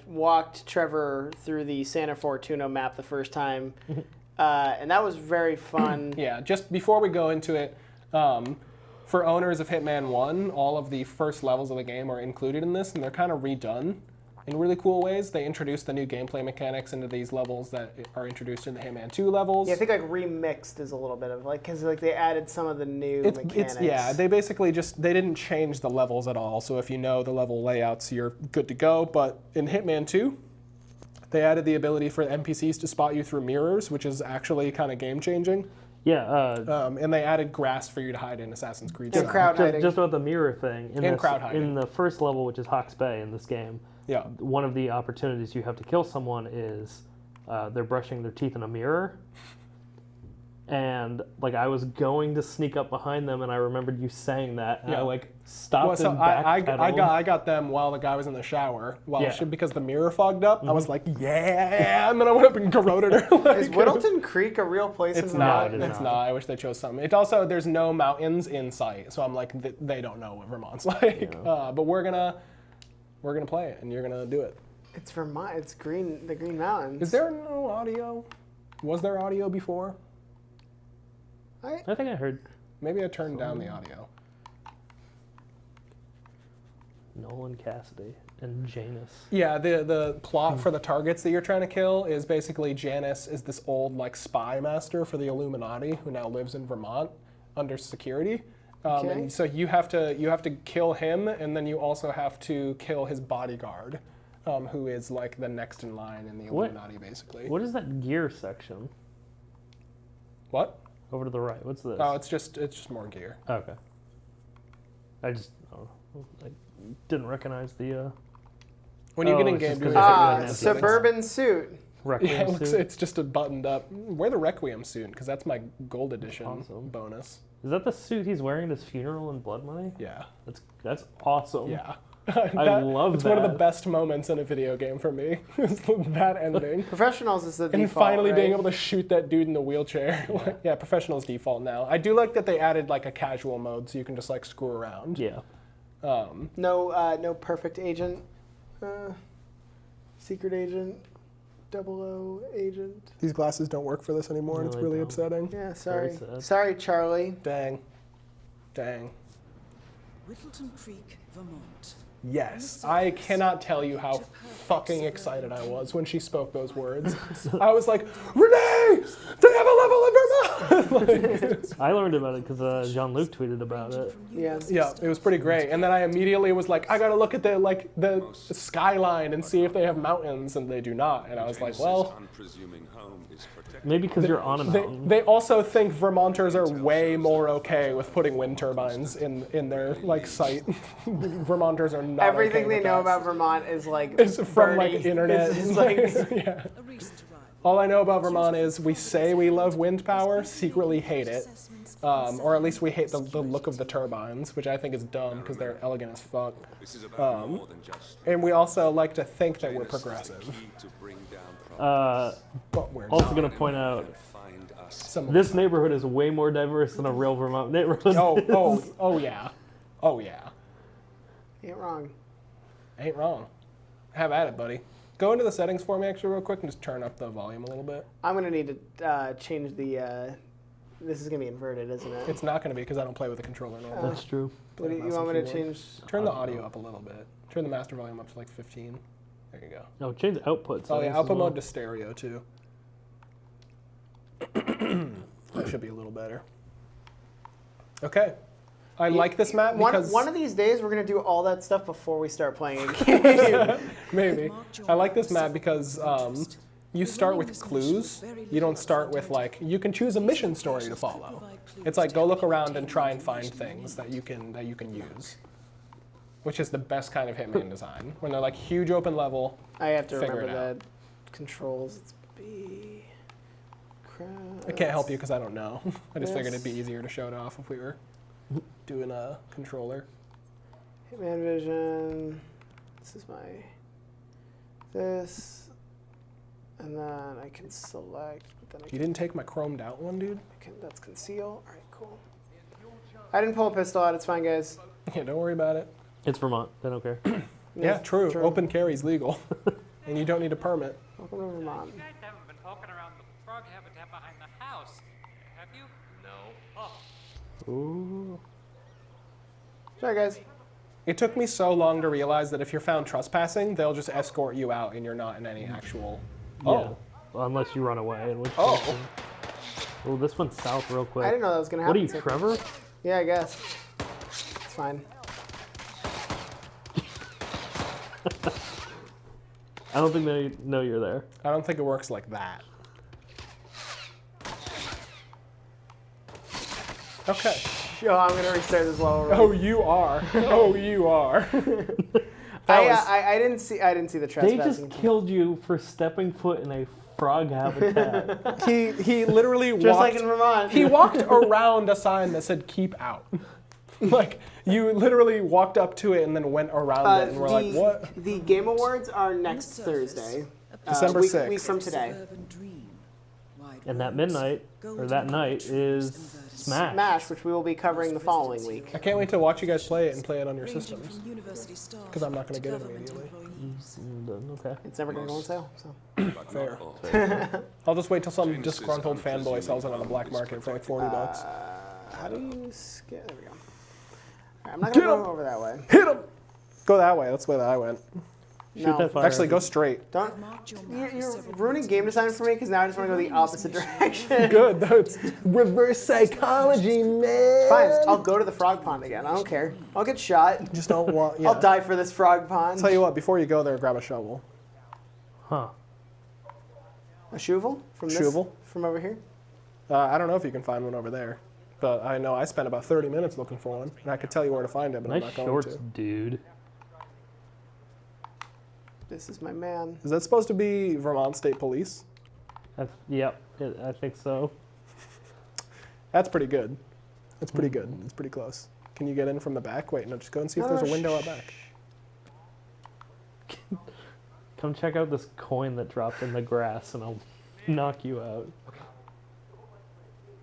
walked Trevor through the Santa Fortuna map the first time, and that was very fun. Yeah, just before we go into it, for owners of Hitman 1, all of the first levels of the game are included in this, and they're kind of redone in really cool ways. They introduced the new gameplay mechanics into these levels that are introduced in the Hitman 2 levels. Yeah, I think like remixed is a little bit of like because like they added some of the new mechanics. Yeah, they basically they didn't change the levels at all. So if you know the level layouts, you're good to go. But in Hitman 2, they added the ability for NPCs to spot you through mirrors, which is actually kind of game changing. Yeah. And they added grass for you to hide in Assassin's Creed. And style. crowd hiding. Just about the mirror thing. And crowd hiding. In the first level, which is Hawke's Bay in this game, Yeah. one of the opportunities you have to kill someone is they're brushing their teeth in a mirror. And like I was going to sneak up behind them, and I remembered you saying that, and I like stopped Well, so and I backpedaled. got them while the guy was in the shower. Yeah. Because the mirror fogged up, I was like, yeah, and then I went up and garroted her. Like, Is Whittleton Creek a real place It's in not. Vermont? it is It's not. not. I wish they chose something. It also there's no mountains in sight, so I'm like they don't know what Vermont's like. But we're gonna play it, and you're gonna do it. It's Vermont. It's green. The Green Mountains. Is there no audio? Was there audio before? I think I heard Maybe I turned down the audio. Nolan Cassidy and Janus. Yeah, the plot for the targets that you're trying to kill is basically Janus is this old like spy master for the Illuminati who now lives in Vermont under security. Okay. And so you have to kill him, and then you also have to kill his bodyguard, who is like the next in line in the Illuminati, basically. What is that gear section? What? Over to the right. What's this? Oh, it's just more gear. Okay. I didn't recognize the When you get Oh, in it's game, just do 'cause you- it's Ah, Yeah, suburban suit. Requiem yeah, it looks, suit. it's just a buttoned up. Wear the Requiem suit because that's my gold edition Awesome. bonus. Is that the suit he's wearing at his funeral in Blood Money? Yeah. That's awesome. Yeah. I love It's one of the that. best moments in a video game for me. is that ending. Professionals is the And default, finally right? being able to shoot that dude in the wheelchair. Yeah, professional's default now. I do like that they added like a casual mode so you can just like screw around. Yeah. No perfect agent, secret agent, 00 agent. These glasses don't work for this anymore, and No, it's they really don't. upsetting. Yeah, sorry. Very sad. Sorry, Charlie. Dang. Dang. Whittleton Creek, Vermont. Yes. I cannot tell you how fucking excited I was when she spoke those words. I was like, Renee! They have a level in Vermont! I learned about it because Jean-Luc tweeted about it. Yeah. Yeah, it was pretty great. And then I immediately was like, I gotta look at the skyline and see if they have mountains, and they do not. And I was like, well, Unpresuming home is protected. Maybe because you're on a mountain. they also think Vermonters are way more okay with putting wind turbines in their like site. Vermonters are not. Everything okay they with know that. about Vermont is like It's from like Bernie. internet. It's just like Yeah. A recent arrival. All I know about Vermont is we say we love wind power, secretly hate it, or at least we hate the look of the turbines, which I think is dumb because they're elegant as fuck. This is about more than just And we also like to think that we're Janus is the progressive, key to bring down but we're Also not. going to point out, find us. Some of this neighborhood is way more diverse than a real Vermont neighborhood. oh yeah, oh yeah, ain't wrong. ain't wrong. Have at it, buddy. Go into the settings for me actually real quick and just turn up the volume a little bit. I'm gonna need to change the. This is gonna be inverted, isn't it? It's not going to be because I don't play with a controller normally. That's true. What do you mouse want and me to keyboard. change? Turn the audio up a little bit. Turn the master volume up to like 15. There you go. No, change the output. Oh yeah, settings as output well. mode to stereo too. That should be a little better. Okay. I like this map because One of these days we're gonna do all that stuff before we start playing a game. maybe. I like this map because you start with clues. You don't start with like you can choose a mission story to follow. It's like go look around and try and find things that you can use. Which is the best kind of Hitman design. When they're like huge open level. I have to Figure remember it out. the controls. It's B. Crowd. I can't help you because I don't know. I just figured it'd be Yes. easier to show it off if we were doing a controller. Hitman Vision. This is my this, and then I can select. But then You didn't take my chromed out one, dude? that's conceal. All right, cool. I didn't pull a pistol out. It's fine, guys. Yeah, don't worry about it. It's Vermont. They don't care. Yeah, true. Open carry's legal. And you don't need a permit. Welcome to Vermont. You guys haven't been poking around the frog habitat behind the house, have you? No. Oh. Ooh. Sorry, guys. It took me so long to realize that if you're found trespassing, they'll just escort you out and you're not in any actual... Yeah. Well, unless you run away. In which Oh. case- Oh, this went south real quick. I didn't know that was gonna What happen. are you, Trevor? Yeah, I guess. It's fine. I don't think they know you're there. I don't think it works like that. Okay. Yo, I'm gonna restart this level. Right? Oh, you are. Oh, you are. I didn't see the They trespassing. just killed you for stepping foot in a frog habitat. He literally Just walked... like in Vermont. He walked around a sign that said "Keep out." Like, you literally walked up to it and then went around it and were like, what? The Game Awards are next surface, Thursday. December week 6th. Week from today. Suburban dream. Wide And that roads, midnight, or golden that night, trees is and verdant Smash. Smash, which we will be covering the following week. I can't wait to watch you guys play it and play it on your ranging systems. from university staff 'Cause I'm not gonna to get it government immediately. employees. Okay. It's never going to go on sale. So. But Fair. not all. I'll just wait till some Genesis disgruntled fanboy unpresuming sells it on the black home is market for like protected. $40. How do you skip? There we go. All right, I'm not going to Get 'em! go over that way. Hit him! Go that way. That's the way that I went. Shoot No. that fire. Actually, go straight. Don't. Marked your map with You're several ruining points game of design for me because now I just want to go the opposite direction. Good. That's reverse psychology, man. Fine, I'll go to the frog pond again. I don't care. I'll get shot. Just don't want. Yeah. I'll die for this frog pond. Tell you what. Before you go there, grab a shovel. Huh. A shovel from this? Shovel? From over here? I don't know if you can find one over there, but I know I spent about 30 minutes looking for one, and I could tell you where to find it, but I'm Nice not going shorts, to. dude. This is my man. Is that supposed to be Vermont State Police? Yep, I think so. That's pretty good. That's pretty good. It's pretty close. Can you get in from the back? Wait, no, just go and see if No, there's a window out back. Come check out this coin that dropped in the grass, and I'll knock you out.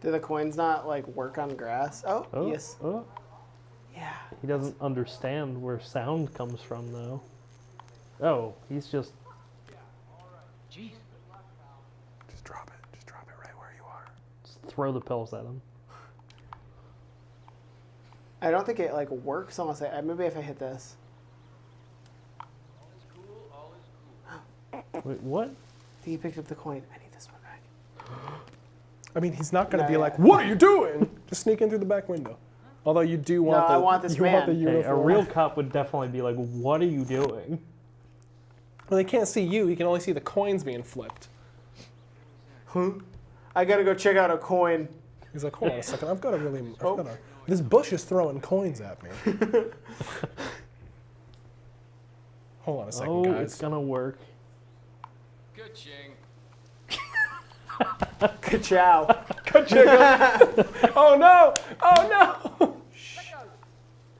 Do the coins not like work on grass? Oh, Oh, yes. oh. Yeah. He doesn't understand where sound comes from, though. Oh, he's just... Jeez. Just drop it. Just drop it right where you are. just throw the pills at him. I don't think it like works unless maybe if I hit this. Wait, what? I think he picked up the coin. I need this one back. I mean, he's not going to No, be yeah. like, "What are you doing?" Just sneak in through the back window. Although you do want No, the I want this you want the man. Hey, a uniform. real cop would definitely be like, what are you doing? Well, they can't see you. He can only see the coins being flipped. I gotta go check out a coin. He's like, "Hold on a second. I've got to really. Oh. This bush is throwing coins at me." Hold on a second, Oh, guys. it's gonna work. Good ching. Ka-chow. Oh no! Oh no!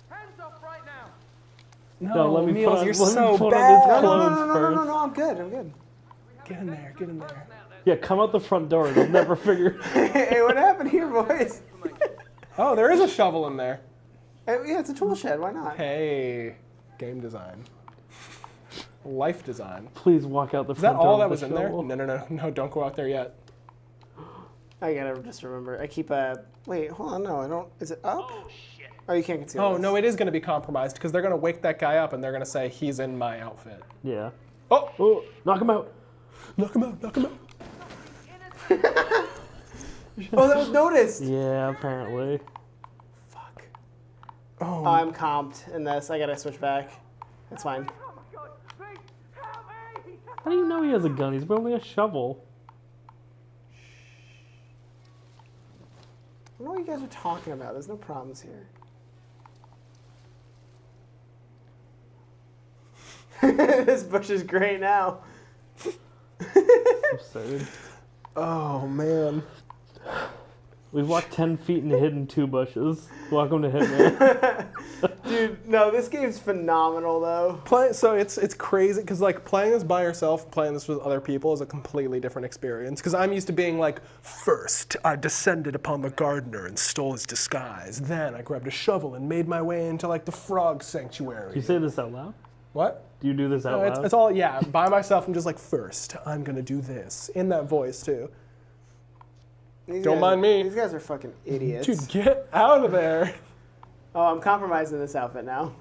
Hands up right now. No, let me Niels, put on, you're let me so put bad. on his No, clothes no, no, no, no, first. no, no, I'm good. I'm good. Get in there. Get in there. Yeah, come out the front door. They'll never figure. Hey, what happened here, boys? Oh, there is a shovel in there. Yeah, it's a tool shed. Why not? Hey, game design. Life design. Please walk out the Is that front door. all that with was the in there? shovel. No, don't go out there yet. I gotta just remember. I keep a. Wait, hold on. No, I don't. Is it up? Oh, shit. Oh, you can't conceal Oh, this. no, it is going to be compromised because they're going to wake that guy up and they're going to say, "He's in my outfit." Yeah. Oh! Oh, knock him out. Knock him out, knock him out. Oh, that was noticed. Yeah, apparently. Fuck. Oh, Oh, I'm comped in this. I gotta switch back. It's fine. How do you know he has a gun? He's wielding a shovel. I don't know what you guys are talking about. There's no problems here. This bush is great now. Absurd. oh man. We've walked 10 feet and hidden 2 bushes. Welcome to Hitman. Dude, no, this game's phenomenal though. So it's crazy because like playing this by yourself, playing this with other people is a completely different experience. Because I'm used to being like, first I descended upon the gardener and stole his disguise. Then I grabbed a shovel and made my way into like the frog sanctuary. You say this out loud? What? Do you do this out No, loud? it's all by myself. I'm just like, first I'm gonna do this in that voice too. Don't mind me. These guys are fucking idiots. Dude, get out of there. Oh, I'm compromising this outfit now.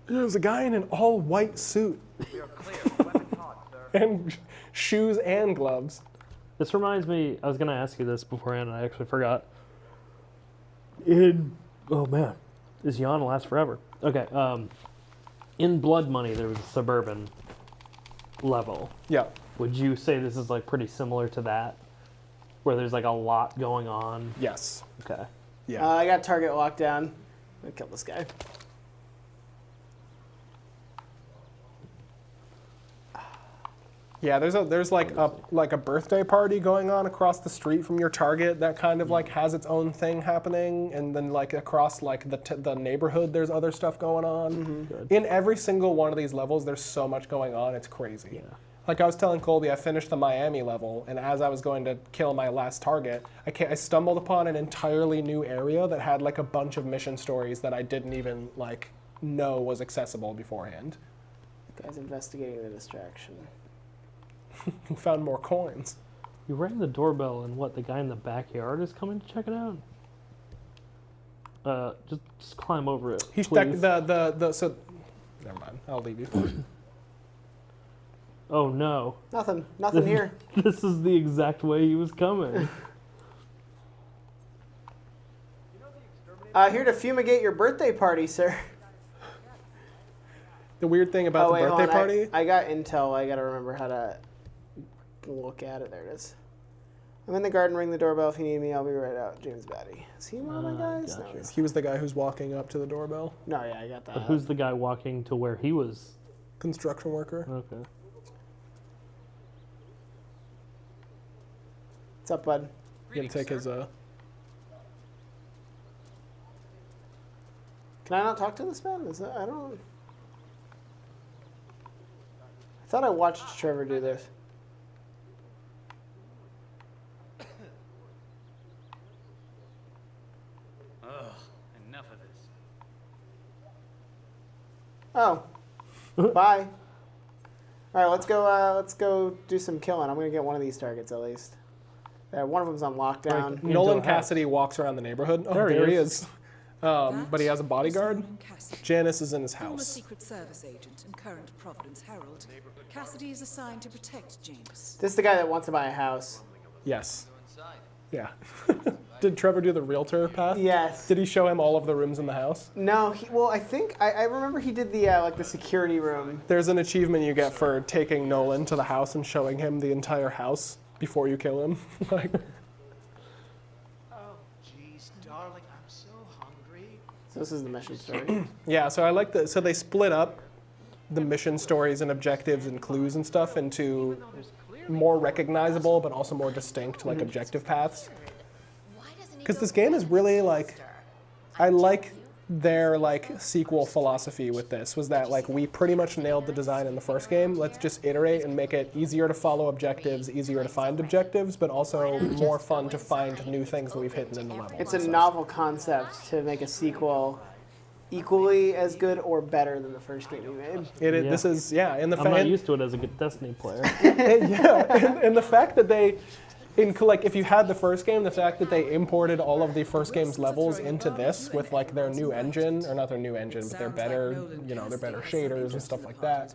There's a guy in an all-white suit. And shoes and gloves. This reminds me, I was going to ask you this beforehand, and I actually forgot. Oh man, this yawn lasts forever. Okay, in Blood Money, there was a suburban level. Yeah. Would you say this is like pretty similar to that? Where there's like a lot going on? Yes. Okay. Yeah. I got target locked down. I'm gonna kill this guy. Yeah, there's like a birthday party going on across the street from your target that kind of like has its own thing happening, and then like across like the neighborhood there's other stuff going on. In every single one of these levels there's so much going on, it's crazy. Yeah. Like I was telling Colby, I finished the Miami level, and as I was going to kill my last target, I stumbled upon an entirely new area that had like a bunch of mission stories that I didn't even like know was accessible beforehand. Guy's investigating the distraction. Who found more coins? You rang the doorbell, and what? The guy in the backyard is coming to check it out. Just climb over it. He's please. so. Never mind. I'll leave you. Oh no! Nothing here. This is the exact way he was coming. Here to fumigate your birthday party, sir. The weird thing about the hold birthday on. party. I got intel. I gotta remember how to look at it. There it is. I'm in the garden. Ring the doorbell if you need me. I'll be right out. James Batty. Is he one of my guys? Gotcha. No, He was the guy who's walking up to the doorbell. no, yeah, I got that. But who's the guy walking to where he was? Construction worker. Okay. What's up, bud? He can take his Can I not talk to this man? Is that, I don't. I thought I watched Trevor do this. Ugh, enough of this. Oh, bye. All right, let's go. Let's go do some killing. I'm gonna get one of these targets at least. One of them's on lockdown. Like, Nolan Into the house. Cassidy walks around the neighborhood. Oh, There he there he is. is. But he has a bodyguard. Cassidy, Janice is in his former house. Secret Service agent and current Providence Herald. Cassidy is assigned to protect James. This is the guy that wants to buy a house. Yes. Yeah. Did Trevor do the realtor path? Yes. Did he show him all of the rooms in the house? No. Well, I think I remember he did the like the security room. There's an achievement you get for taking Nolan to the house and showing him the entire house before you kill him. Like, Oh, jeez, darling, I'm so hungry. So this is the mission story. yeah, so I like that. So they split up the mission stories and objectives and clues and stuff into more recognizable but also more distinct like objective paths. Because this game is really like, I like their like sequel philosophy with this was that like we pretty much nailed the design in the first game. Let's just iterate and make it easier to follow objectives, easier to find objectives, but also more fun to find new things that we've hidden in the level. It's a novel concept to make a sequel equally as good or better than the first game you made. Yeah. This is in the I'm not used to it as a good Destiny player. and the fact that they, like if you had the first game, the fact that they imported all of the first game's levels into this with like their new engine, or not their new engine, but their better, their better shaders and stuff like that.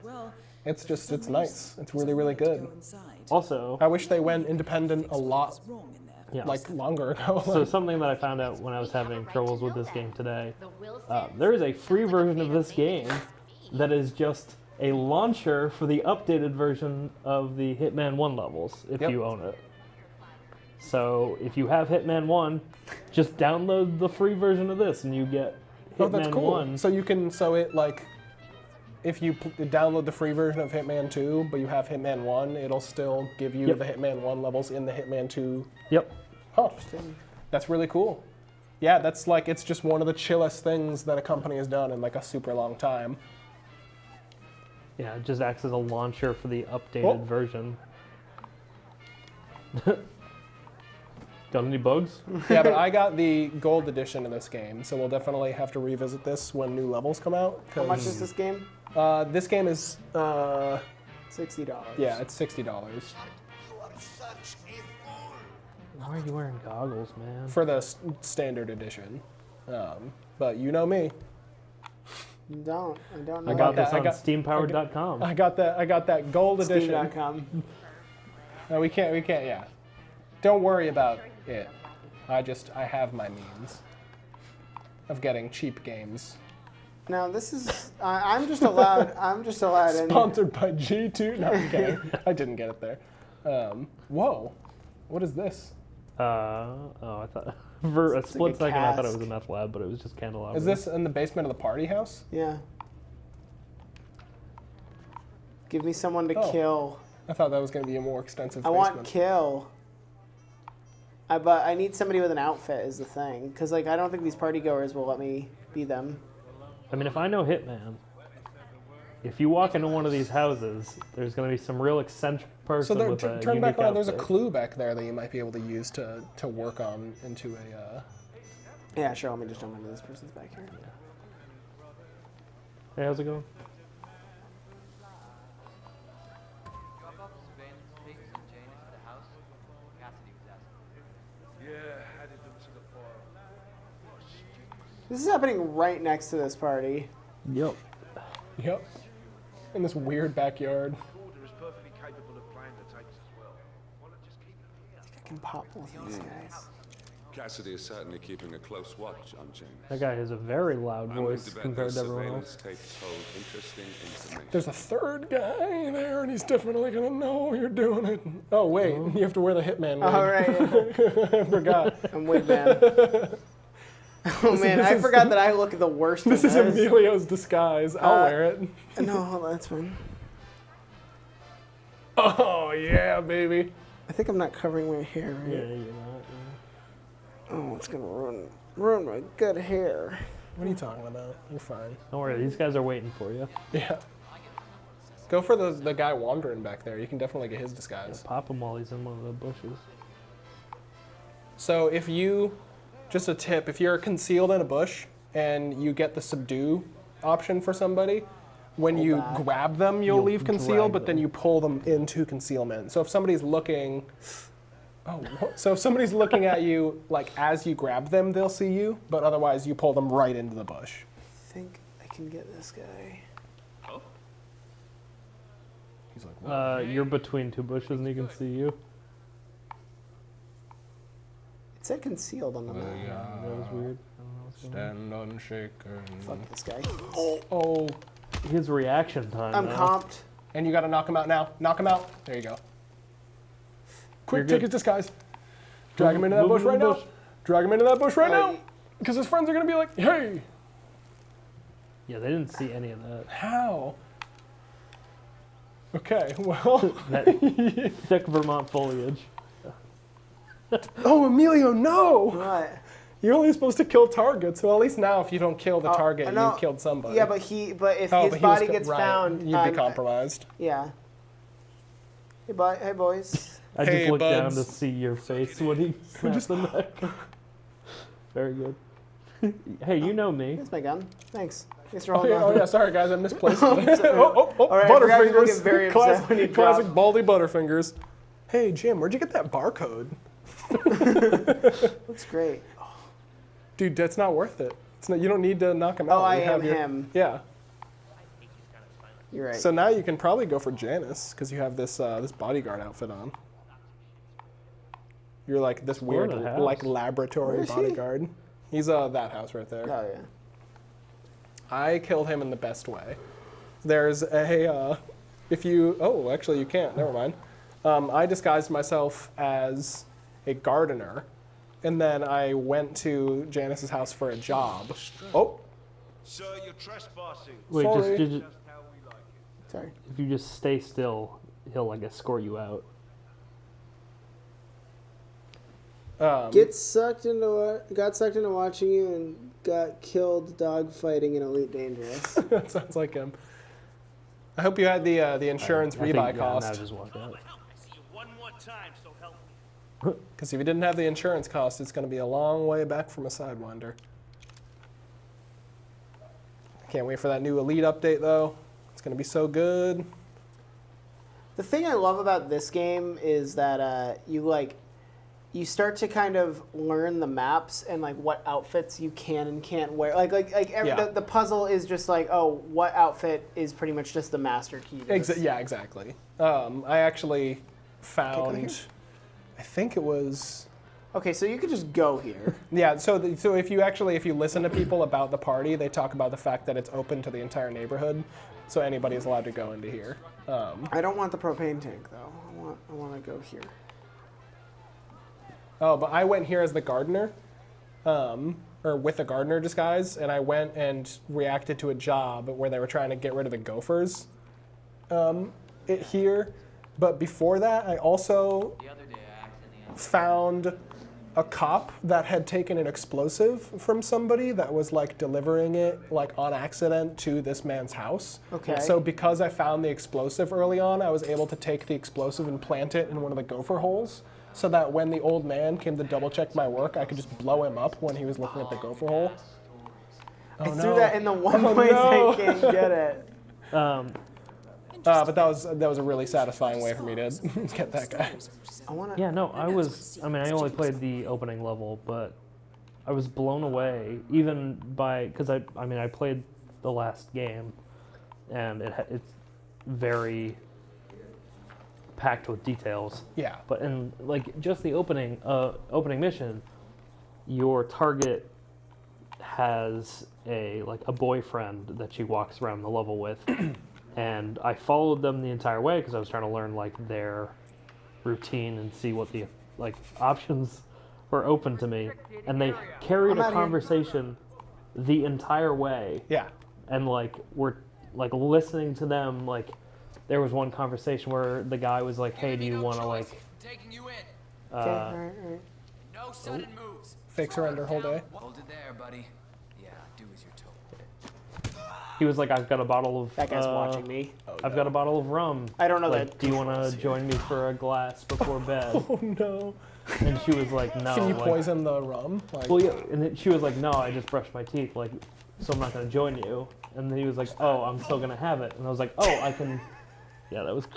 It's just, it's nice. It's really, really good. Also, I wish they went independent a lot, yeah. like longer ago. So something that I found out when I was having troubles with this game today, there is a free version of this game that is just a launcher for the updated version of the Hitman 1 levels, if you own it. So if you have Hitman 1, just download the free version of this and you get Hitman that's cool. 1. So you can, if you download the free version of Hitman 2, but you have Hitman 1, it'll still give you the Hitman 1 levels in the Hitman 2. Yep. Oh, that's really cool. yeah, that's like, it's just one of the chillest things that a company has done in like a super long time. Yeah, it just acts as a launcher for the updated version. Got any bugs? Yeah, but I got the gold edition of this game, so we'll definitely have to revisit this when new levels come out. How much is this game? This game is, $60. yeah, it's $60 Why are you wearing goggles, man? for the standard edition. But you know me. I don't know. I got that. this on steampowered.com. I got that gold edition. Steam.com. No, we can't, yeah. Don't worry about it. I have my means of getting cheap games. Now this is, I'm just allowed in. Sponsored by G2. No, I'm kidding. I didn't get it there. Whoa. What is this? I thought for a split like a second I thought it cask. was a meth lab, but it was just candelabra. Is this in the basement of the party house? Yeah. Give me someone to Oh. kill. I thought that was going to be a more extensive I basement. want kill. But I need somebody with an outfit is the thing. Because like, I don't think these party goers will let me be them. I mean, if I know Hitman, if you walk into one of these houses, there's going to be some real eccentric person So with a turn unique back around. There's a outfit. clue back there that you might be able to use to work on into a... Yeah, sure. Let me just jump into this person's back here. Hey, how's it going? Drop off the surveillance tapes and Janus at the house. Cassidy was asking. Yeah, added them to the file. This is happening right next to this party. Yep. Yep. In this weird backyard. Recorder is perfectly capable of playing the tapes as well. Why not just keep them here? I can pop both of these guys. Cassidy is certainly keeping a close watch on Janus. That guy has a very loud I'm willing voice to bet compared those to everyone surveillance else. tapes hold interesting information. There's a third guy there, and he's definitely going to know you're doing it. Oh, wait. You have to wear the Hitman wig. Oh, right. Yeah. I forgot. I'm wig man. Oh man, I forgot that I look the worst. This in is Emilio's disguise. I'll wear it. No, hold on, that's fine. Oh, yeah, baby. I think I'm not covering my hair, right? Yeah, you're not. Oh, it's gonna ruin my good hair. What are you talking about? You're fine. Don't worry, these guys are waiting for you. Yeah. Go for the guy wandering back there. You can definitely get his disguise. Pop him while he's in one of the bushes. So if you, just a tip, if you're concealed in a bush and you get the subdue option for somebody, when Pull you back. grab them, you'll leave drag concealed, but then them. you pull them into concealment. So if somebody's looking, so if somebody's looking at you, like as you grab them, they'll see you, but otherwise you pull them right into the bush. I think I can get this guy. He's like, You're between two bushes and he can see you. It said concealed on the map. That was weird. I don't know what's going on. stand unshaken. Fuck this guy. Oh, His reaction time. I'm though. comped. and you gotta knock him out now. Knock him out. There you go. Quick, You're take good. his disguise. Drag him into that Move bush in right the now. bush. Drag him into that bush right now. Right. Because his friends are gonna be like, hey, Yeah, they didn't see any of that. how? Okay, well. That thick Vermont foliage. Oh, Emilio, no! What? You're only supposed to kill targets. Well, at least now, if you don't kill the Oh, target, no. you killed somebody. Yeah, but if Oh, his but he was body gets right. found, You'd be I'm- compromised. Yeah. Hey, hey boys. I Hey, just looked down buds. to see your face when he snapped the neck. Very good. Hey, you know me. Here's my gun. Thanks. Thanks for Oh holding yeah, on. oh yeah, sorry guys, I misplaced it. All right, I forgot you were getting very upset Classic, when you classic dropped. Baldy Butterfingers. Hey Jim, where'd you get that barcode? Looks great. Dude, that's not worth it. It's not, you don't need to knock him out. Oh, I You have am him. Yeah. You're right. So now you can probably go for Janice because you have this this bodyguard outfit on. You're like this weird the house. like laboratory Where is he? bodyguard. He's that house right there. Oh yeah. I killed him in the best way. There's a, if you, oh, actually you can't, never mind. I disguised myself as a gardener, and then I went to Janice's house for a job. Oh, Sir, you're trespassing. Wait, Sorry. just Just how we like it. Sorry. if you just stay still, he'll like escort you out. Got sucked into watching you and got killed dogfighting in Elite Dangerous. That sounds like him. I hope you had the insurance rebuy cost. I just walked out. Because if you didn't have the insurance cost, it's going to be a long way back from a Sidewinder. Can't wait for that new Elite update, though. It's going to be so good. The thing I love about this game is that you start to kind of learn the maps and like what outfits you can and can't wear. The puzzle is just like, oh, what outfit is pretty much just the master key. Yeah, exactly. I actually found, I think it was. Okay, so you could just go here. Yeah. So if you listen to people about the party, they talk about the fact that it's open to the entire neighborhood, so anybody is allowed to go into here. I don't want the propane tank though. I want to go here. Oh, but I went here as the gardener, or with a gardener disguise, and I went and reacted to a job where they were trying to get rid of the gophers here. But before that, I also found a cop that had taken an explosive from somebody that was like delivering it like on accident to this man's house. Okay. So because I found the explosive early on, I was able to take the explosive and plant it in one of the gopher holes, so that when the old man came to double check my work, I could just blow him up when he was looking at the gopher hole. I threw that in the one place I can't get it. But that was a really satisfying way for me to get that guy. Yeah, no, I only played the opening level, but I was blown away even by, because I played the last game, and it's very packed with details. Yeah. But in like just the opening mission, your target has a boyfriend that she walks around the level with, and I followed them the entire way because I was trying to learn like their routine and see what the options were open to me, and they carried a conversation the entire way. Yeah. And we're listening to them. Like there was one conversation where the guy was like, "Hey, do you want to taking you in. No sudden moves. Fake surrender whole day. Hold it there, buddy. Yeah, do as you're told. He was like, "I've got a bottle of." That guy's watching me. I've got a bottle of rum. I don't know that. Do you want to join me for a glass before bed? Oh no. And she was like, "No." Can you poison the rum? Well, yeah. And then she was like, "No, I just brushed my teeth. So I'm not gonna join you." And then he was like, "Oh, I'm still gonna have it." And I was like, "Oh, I can." Yeah, that was.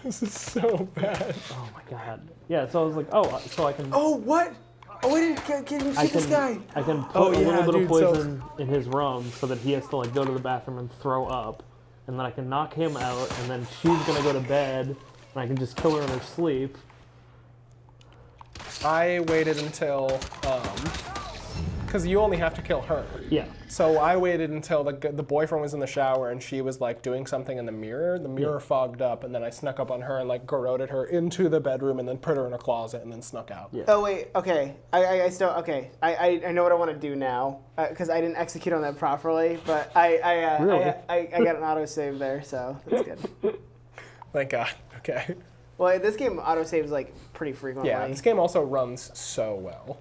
This is so bad. Oh my god. Yeah, so I was like, "Oh, so I can." Oh, what? Oh, I didn't shoot this guy. I can put a little bit of poison in his rum so that he has to go to the bathroom and throw up, and then I can knock him out, and then she's gonna go to bed, and I can just kill her in her sleep. I waited until, because you only have to kill her. Yeah. So I waited until the boyfriend was in the shower and she was doing something in the mirror. The mirror fogged up, and then I snuck up on her and garroted her into the bedroom and then put her in a closet and then snuck out. Yeah. Oh wait, okay. I still okay. I know what I want to do now because I didn't execute on that properly, but I got an autosave there, so that's good. Thank God. Okay. Well, this game autosaves pretty frequently. Yeah, this game also runs so well.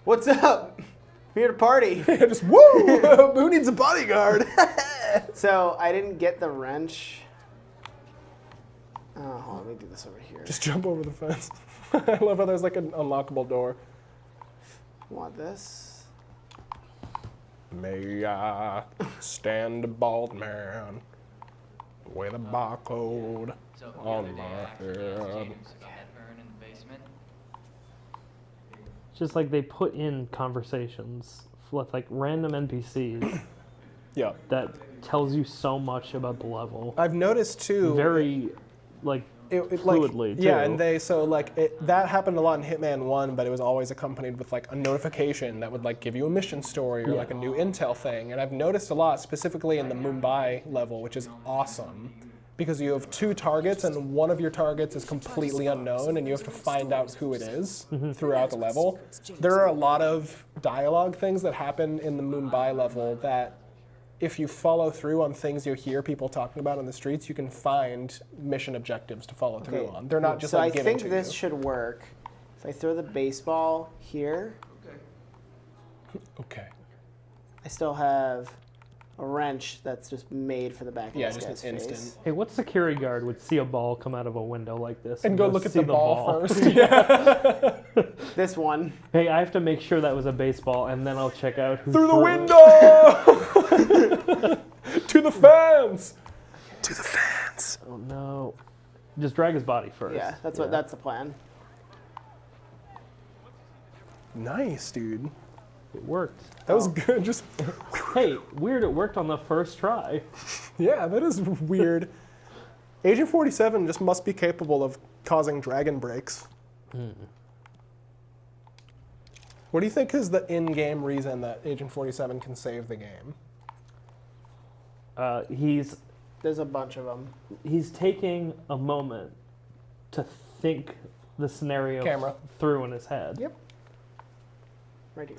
What's up? I'm here to party. Just woo! Who needs a bodyguard? So I didn't get the wrench. Oh, hold on, let me do this over here. Just jump over the fence. I love how there's an unlockable door. Want this? May I stand a bald man with a barcode on my head? Just they put in conversations with random NPCs. Yeah. That tells you so much about the level. I've noticed too. Very, fluidly too. Yeah, and that happened a lot in Hitman 1, but it was always accompanied with a notification that would give you a mission story or a new intel thing. And I've noticed a lot, specifically in the Mumbai level, which is awesome. Because you have two targets, and one of your targets is completely unknown, and you have to find out who it is throughout the level. There are a lot of dialogue things that happen in the Mumbai level that, if you follow through on things you hear people talking about on the streets, you can find mission objectives to follow through on. They're not just so given to you. I think this should work. If I throw the baseball here, Okay. I still have a wrench that's just made for the back of Yeah, this just guy's an face. instant. Hey, what security guard would see a ball come out of a window like this And go look at see the ball first. Yeah. This one. Hey, I have to make sure that was a baseball, and then I'll check out who Through the threw it. window! To the fans! To the fans. Oh no! Just drag his body first. Yeah, that's the plan. Nice, dude. It worked. That was good. Just Hey, weird! It worked on the first try. yeah, that is weird. Agent 47 just must be capable of causing dragon breaks. What do you think is the in-game reason that Agent 47 can save the game? There's a bunch of them. He's taking a moment to think the scenario Camera. through in his head. Yep. Right here.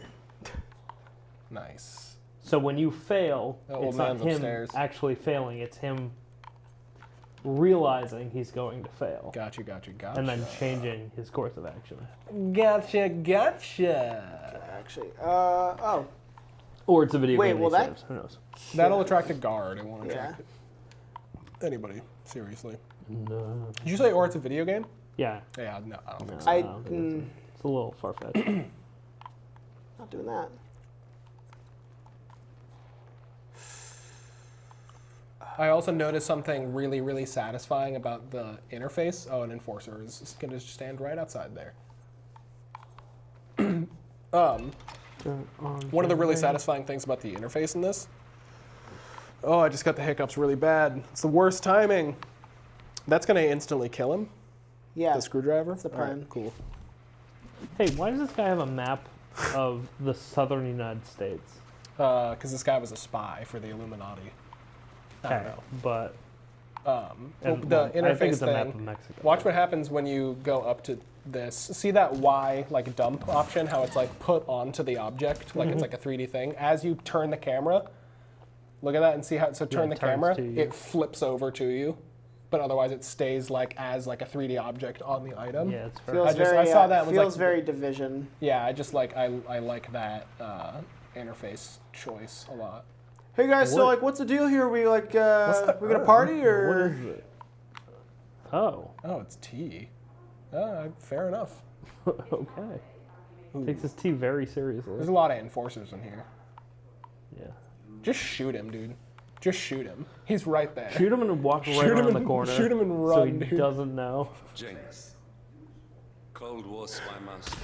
Nice. So when you fail, The old it's not man's him upstairs. actually failing. It's him realizing he's going to fail. Gotcha. And then changing his course of action. Gotcha. Actually, Or it's a video Wait, game will that he that- saves. Who knows? That'll attract a guard. It won't Yeah. attract anybody. Seriously. No. Did you say or it's a video game? Yeah. Yeah, no, I don't think so. No, I don't think it's a little far-fetched. not doing that. I also noticed something really, really satisfying about the interface. Oh, an enforcer is going to stand right outside there. One of the really satisfying things about the interface in this. Oh, I just got the hiccups really bad. It's the worst timing. That's going to instantly kill him. Yeah. The screwdriver. That's the All right, plan. cool. Hey, why does this guy have a map of the southern United States? Because this guy was a spy for the Illuminati. I don't know. But The interface I think it's a map thing. of Mexico. Watch what happens when you go up to this. See that Y like dump option? How it's like put onto the object, like it's like a 3D thing. As you turn the camera, look at that and see how. So turn it the turns camera, to you. it flips over to you, but otherwise it stays like as like a 3D object on the item. Yeah, it's fair. Feels I saw that and was feels like- very Division. Yeah, I just like I like that interface choice a lot. Hey guys, so What- like, what's the deal here? We like, the we gonna herb? party What or? is it? Oh, Oh, it's tea. Fair enough. okay. Takes his tea very There's seriously. a lot of enforcers in here. Yeah. Just shoot him, dude. Just shoot him. He's right there. Shoot him and walk right Shoot him around the and- corner. shoot him and so run, he dude. doesn't know. James. Cold War spy master.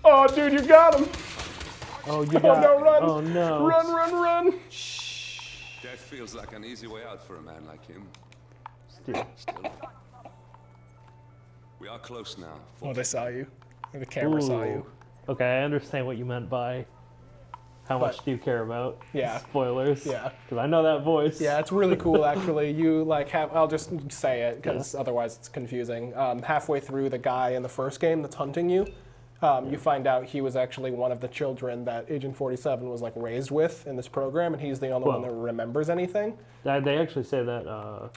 Oh, dude, you got him. Oh, you Oh, got. no, run. Oh no. Run. Death feels like an easy way out for a man like him. Still. Still. We are close now. Oh, they saw you. Or the camera saw you. Ooh. Okay, I understand what you meant by how much But- do you care about Yeah. spoilers. Yeah. Because I know that voice. Yeah, it's really cool, actually. You, like, have... I'll just say it, because otherwise it's confusing. Halfway through, the guy in the first game that's hunting you, you find out he was actually one of the children that Agent 47 was, like, raised with in this program, and he's the only one Whoa. that remembers anything. They actually say that Oh,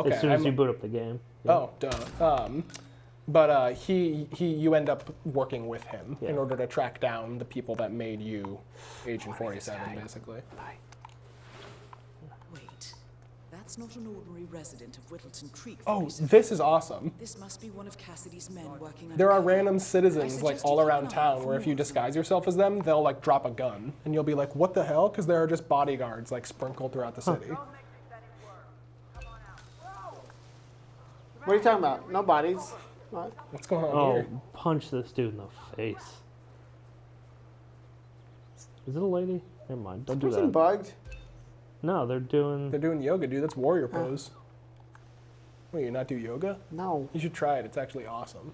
okay. as soon as you boot up the game. Yeah. Oh, duh. But you end up working with him in order to track down the people that made you Agent 47, basically. Wait, that's not an ordinary resident of Whittleton Creek. Oh, 47. this is awesome. This must be one of Cassidy's men working. There are undercover. random I citizens like suggest all you keep around an eye out town for where if you more. disguise yourself as them, they'll like drop a gun, and you'll be like, "What the hell?" Because there are just bodyguards like sprinkled throughout the city. What are you talking about? No bodies. What? What's going on Oh, here? punch this dude in the face. Is it a lady? Never mind. Don't do Person that. bugged. No, they're doing. They're doing yoga, dude. That's warrior pose. Wait, you not do yoga? No. You should try it. It's actually awesome.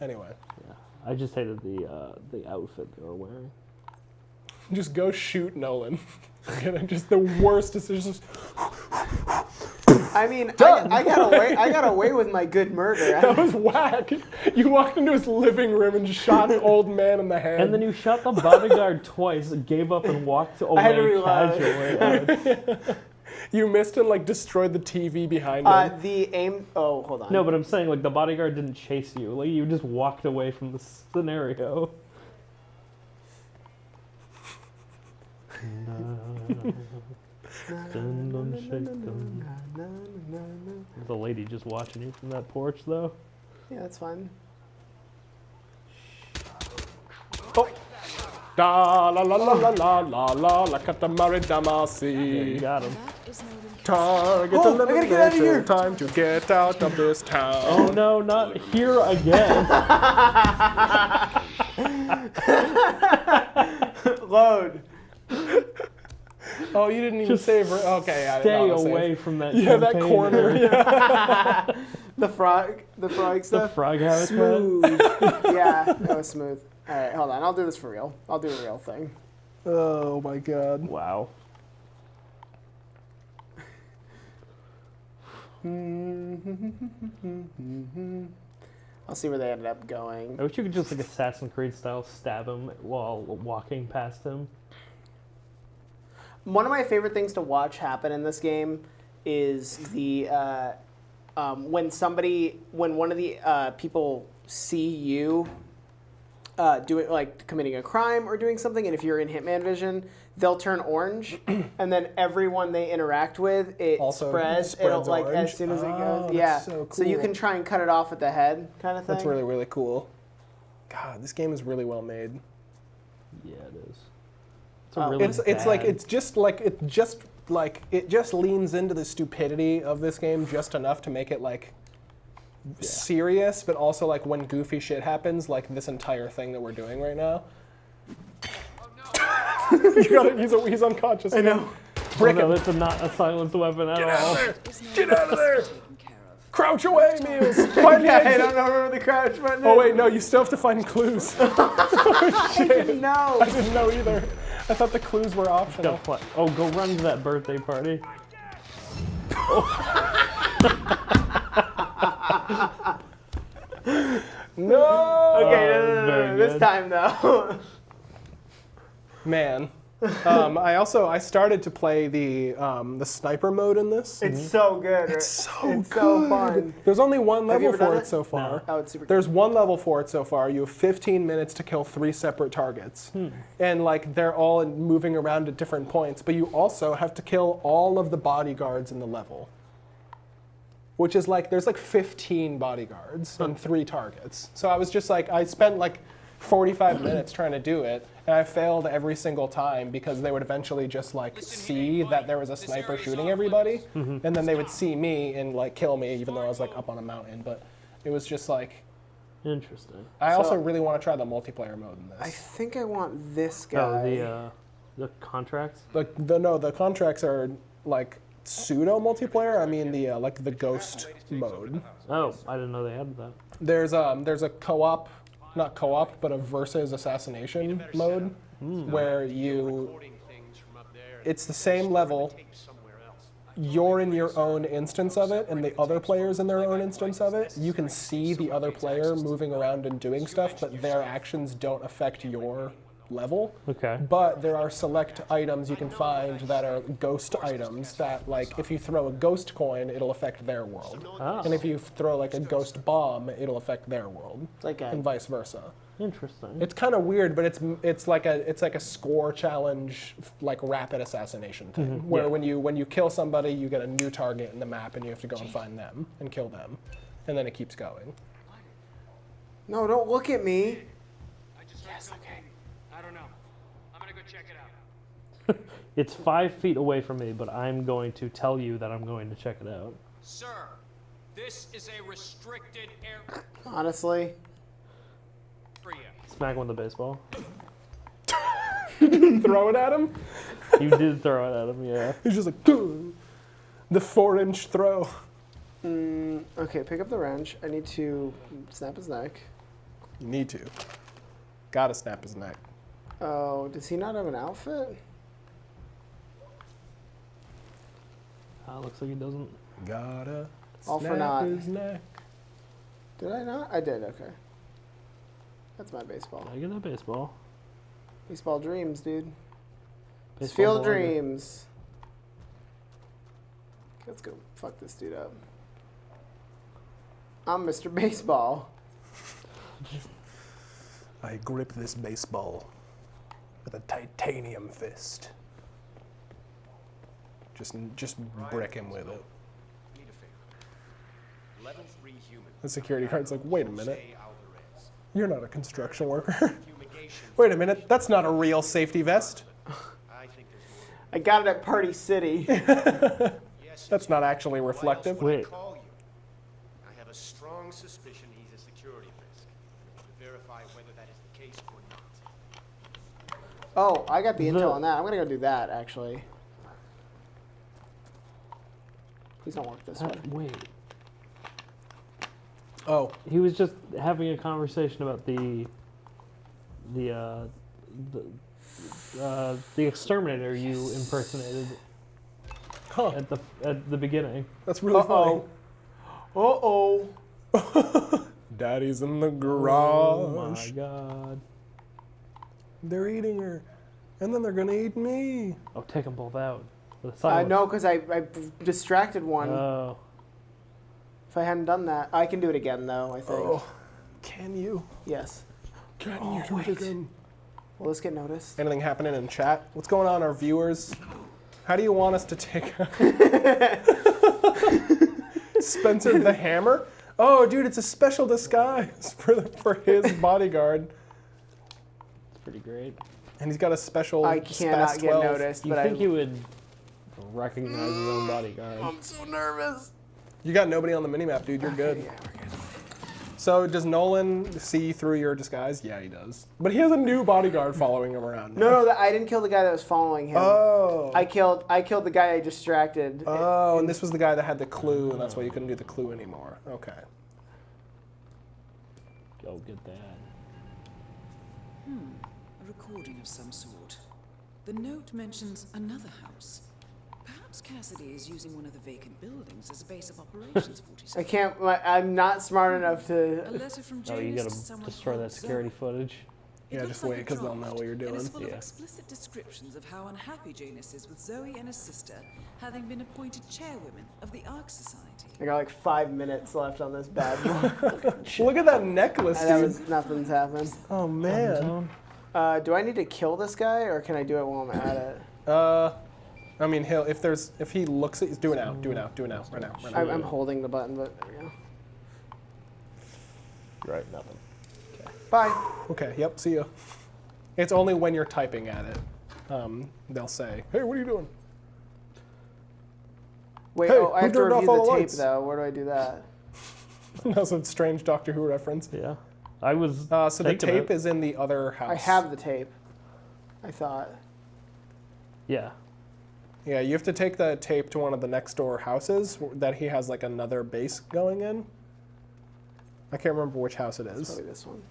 Anyway, Yeah, I just hated the outfit they were wearing. just go shoot Nolan. Just the worst decisions. I mean, Done. I got away with my good murder. That was whack. You walked into his living room and shot an old man in the head. And then you shot the bodyguard twice, gave up, and walked I had to away reload. casually. You missed and like destroyed the TV behind him. The aim. Oh, hold on. No, but I'm saying like the bodyguard didn't chase you. Like you just walked away from the scenario. The lady just watching you from that porch, though. Yeah, that's fine. Oh. Da la la la la la la la la katamari Yeah, damasi. you got him. Target Oh, I gotta get out of here. Time to get out of this town. Oh no, not here again. Load. Oh, you didn't even Just save. Okay, yeah, Stay no, away save. from that. Yeah, that container. corner. Yeah. The frog The stuff. frog habitat. Smooth. Yeah, that was smooth. All right, hold on. I'll do this for real. I'll do a real thing. Oh my god. Wow. I'll see where they ended up going. I wish you could just like Assassin's Creed style stab him while walking past him. One of my favorite things to watch happen in this game is the when one of the people see you doing like committing a crime or doing something, and if you're in Hitman vision, they'll turn orange, and then everyone they interact with, it Also spreads. spreads It'll like orange? as soon as it Oh, goes. that's Yeah, so you cool. can try and cut it off at the head, kind of thing. That's really, really cool. God, this game is really well made. Yeah, it is. It's a really it just leans into the stupidity of this game just enough to make it like serious, but also like when goofy shit happens, like this entire thing that we're doing right now. You got it. He's unconscious. I know. Brick no, him. it's not a silenced weapon at Get all. out of there! Get out of there! Crouch away, Meals! Find the I exit. don't know where the crouch button is. Oh wait, no, you still have to find clues. Oh, I shit. didn't know. I didn't know either. I thought the clues were optional. Oh, go run to that birthday party. No! Okay, Oh, very no. This good. time though. Man. I started to play the sniper mode in this. It's so good. It's so It's good. so fun. There's only one Have you level ever done for it? it so far. No. Oh, it's super There's one level for it so far. You have 15 minutes to kill 3 separate targets. And like they're all moving around at different points, but you also have to kill all of the bodyguards in the level. Which is like, there's like 15 bodyguards and 3 targets. So I was just like, I spent like 45 minutes trying to do it, and I failed every single time because they would eventually just like see that there was a sniper shooting everybody, and then they would see me and like kill me even though I was like up on a mountain. But it was just like, Interesting. I also really want to try the multiplayer mode in I this. think I want this Oh, guy. the contracts. The contracts are like pseudo multiplayer. I mean the like the ghost mode. Oh, I didn't know they had that. There's a co-op, not co-op, but a versus assassination mode where it's the same level. You're in your own instance of it, and the other player's in their own instance of it. You can see the other player moving around and doing stuff, but their actions don't affect your level. Okay. But there are select items you can find that are ghost items that, like, if you throw a ghost coin, it'll affect their world. Oh. And if you throw, like, a ghost bomb, it'll affect their world. Like and vice versa. Interesting. It's kind of weird, but it's like a score challenge, like rapid assassination thing, where when you kill somebody, you get a new target in the map, and you have to go and find them and kill them, and then it keeps going. No, don't look at me. Yes, okay. I don't know. I'm gonna go check it out. It's 5 feet away from me, but I'm going to tell you that I'm going to check it out. Sir, this is a restricted area Honestly. for you. Smack him with the baseball. Throw it at him. You did throw it at him, yeah. He's just like, "Duh." The 4-inch throw. Okay, pick up the wrench. I need to snap his neck. You need to. Gotta snap his neck. Oh, does he not have an outfit? Looks like he doesn't. Gotta All for snap naught. his neck. Did I not? I did, okay. That's my baseball. I get that baseball. Baseball dreams, dude. It's Baseball Field of ball, yeah. Dreams. let's go fuck this dude up. I'm Mr. Baseball. I grip this baseball with a titanium fist. Just brick him with it. Need a favor. Level 3 human. The security guard's like, wait a minute. You're not a construction worker. Wait a minute, that's not a real safety vest. I got it at Party City. That's not actually reflective. Wait. I have a strong suspicion he's a security risk. To verify whether that is the case or not. Oh, I got the intel on that. I'm gonna go do that, actually. Please don't work this way. Wait. Oh. He was just having a conversation about the exterminator you impersonated at the beginning. That's really funny. Uh-oh. Daddy's in the garage. Oh my god. They're eating her. And then they're gonna eat me. Oh, take them both out. I know, because I distracted one. Oh. If I hadn't done that. I can do it again, though, I think. Oh. Can you? Yes. Can you do it again? Will this get noticed? Anything happening in chat? What's going on, our viewers? How do you want us to take Spencer the Hammer? Oh, dude, it's a special disguise for his bodyguard. It's pretty great. And he's got a special. I cannot get noticed, You but think he would recognize his own bodyguard? I'm so nervous. You got nobody on the minimap, dude. You're good. Yeah, we're good. So does Nolan see through your disguise? Yeah, he does. But he has a new bodyguard following him around. No, I didn't kill the guy that was following him. Oh. I killed the guy I distracted. Oh, and this was the guy that had the clue, and that's why you couldn't do the clue anymore. Okay. Go get that. A recording of some sort. The note mentions another house. Perhaps Cassidy is using one of the vacant buildings as a base of operations. 47. I can't. I'm not smart enough to. A letter from Oh, you Janus gotta to someone destroy called that security Zoe. footage. It Yeah, looks just like wait, a 'cause they'll know draft, what you're and doing. it's full of Yeah. explicit descriptions of how unhappy Janus is with Zoe and his sister having been appointed chairwomen of the Ark Society. I got like 5 minutes left on this bad one. Look at that necklace, That dude. was nothing's happened. Oh man. Do I need to kill this guy, or can I do it while I'm at it? I mean, if he looks at, do it now, right now. I'm holding the button, but there we go. Right, nothing. Bye. Okay, yep, see ya. It's only when you're typing at it. They'll say, hey, what are you doing? Wait, Hey, I who have to turned off review all the the tape, lights? though. Where do I do that? That's a strange Doctor Who reference. Yeah. I was So the thinking tape it. is in the other house. I have the tape. I thought. Yeah. Yeah, you have to take the tape to one of the next door houses that he has like another base going in. I can't remember which house it It's is. probably this one.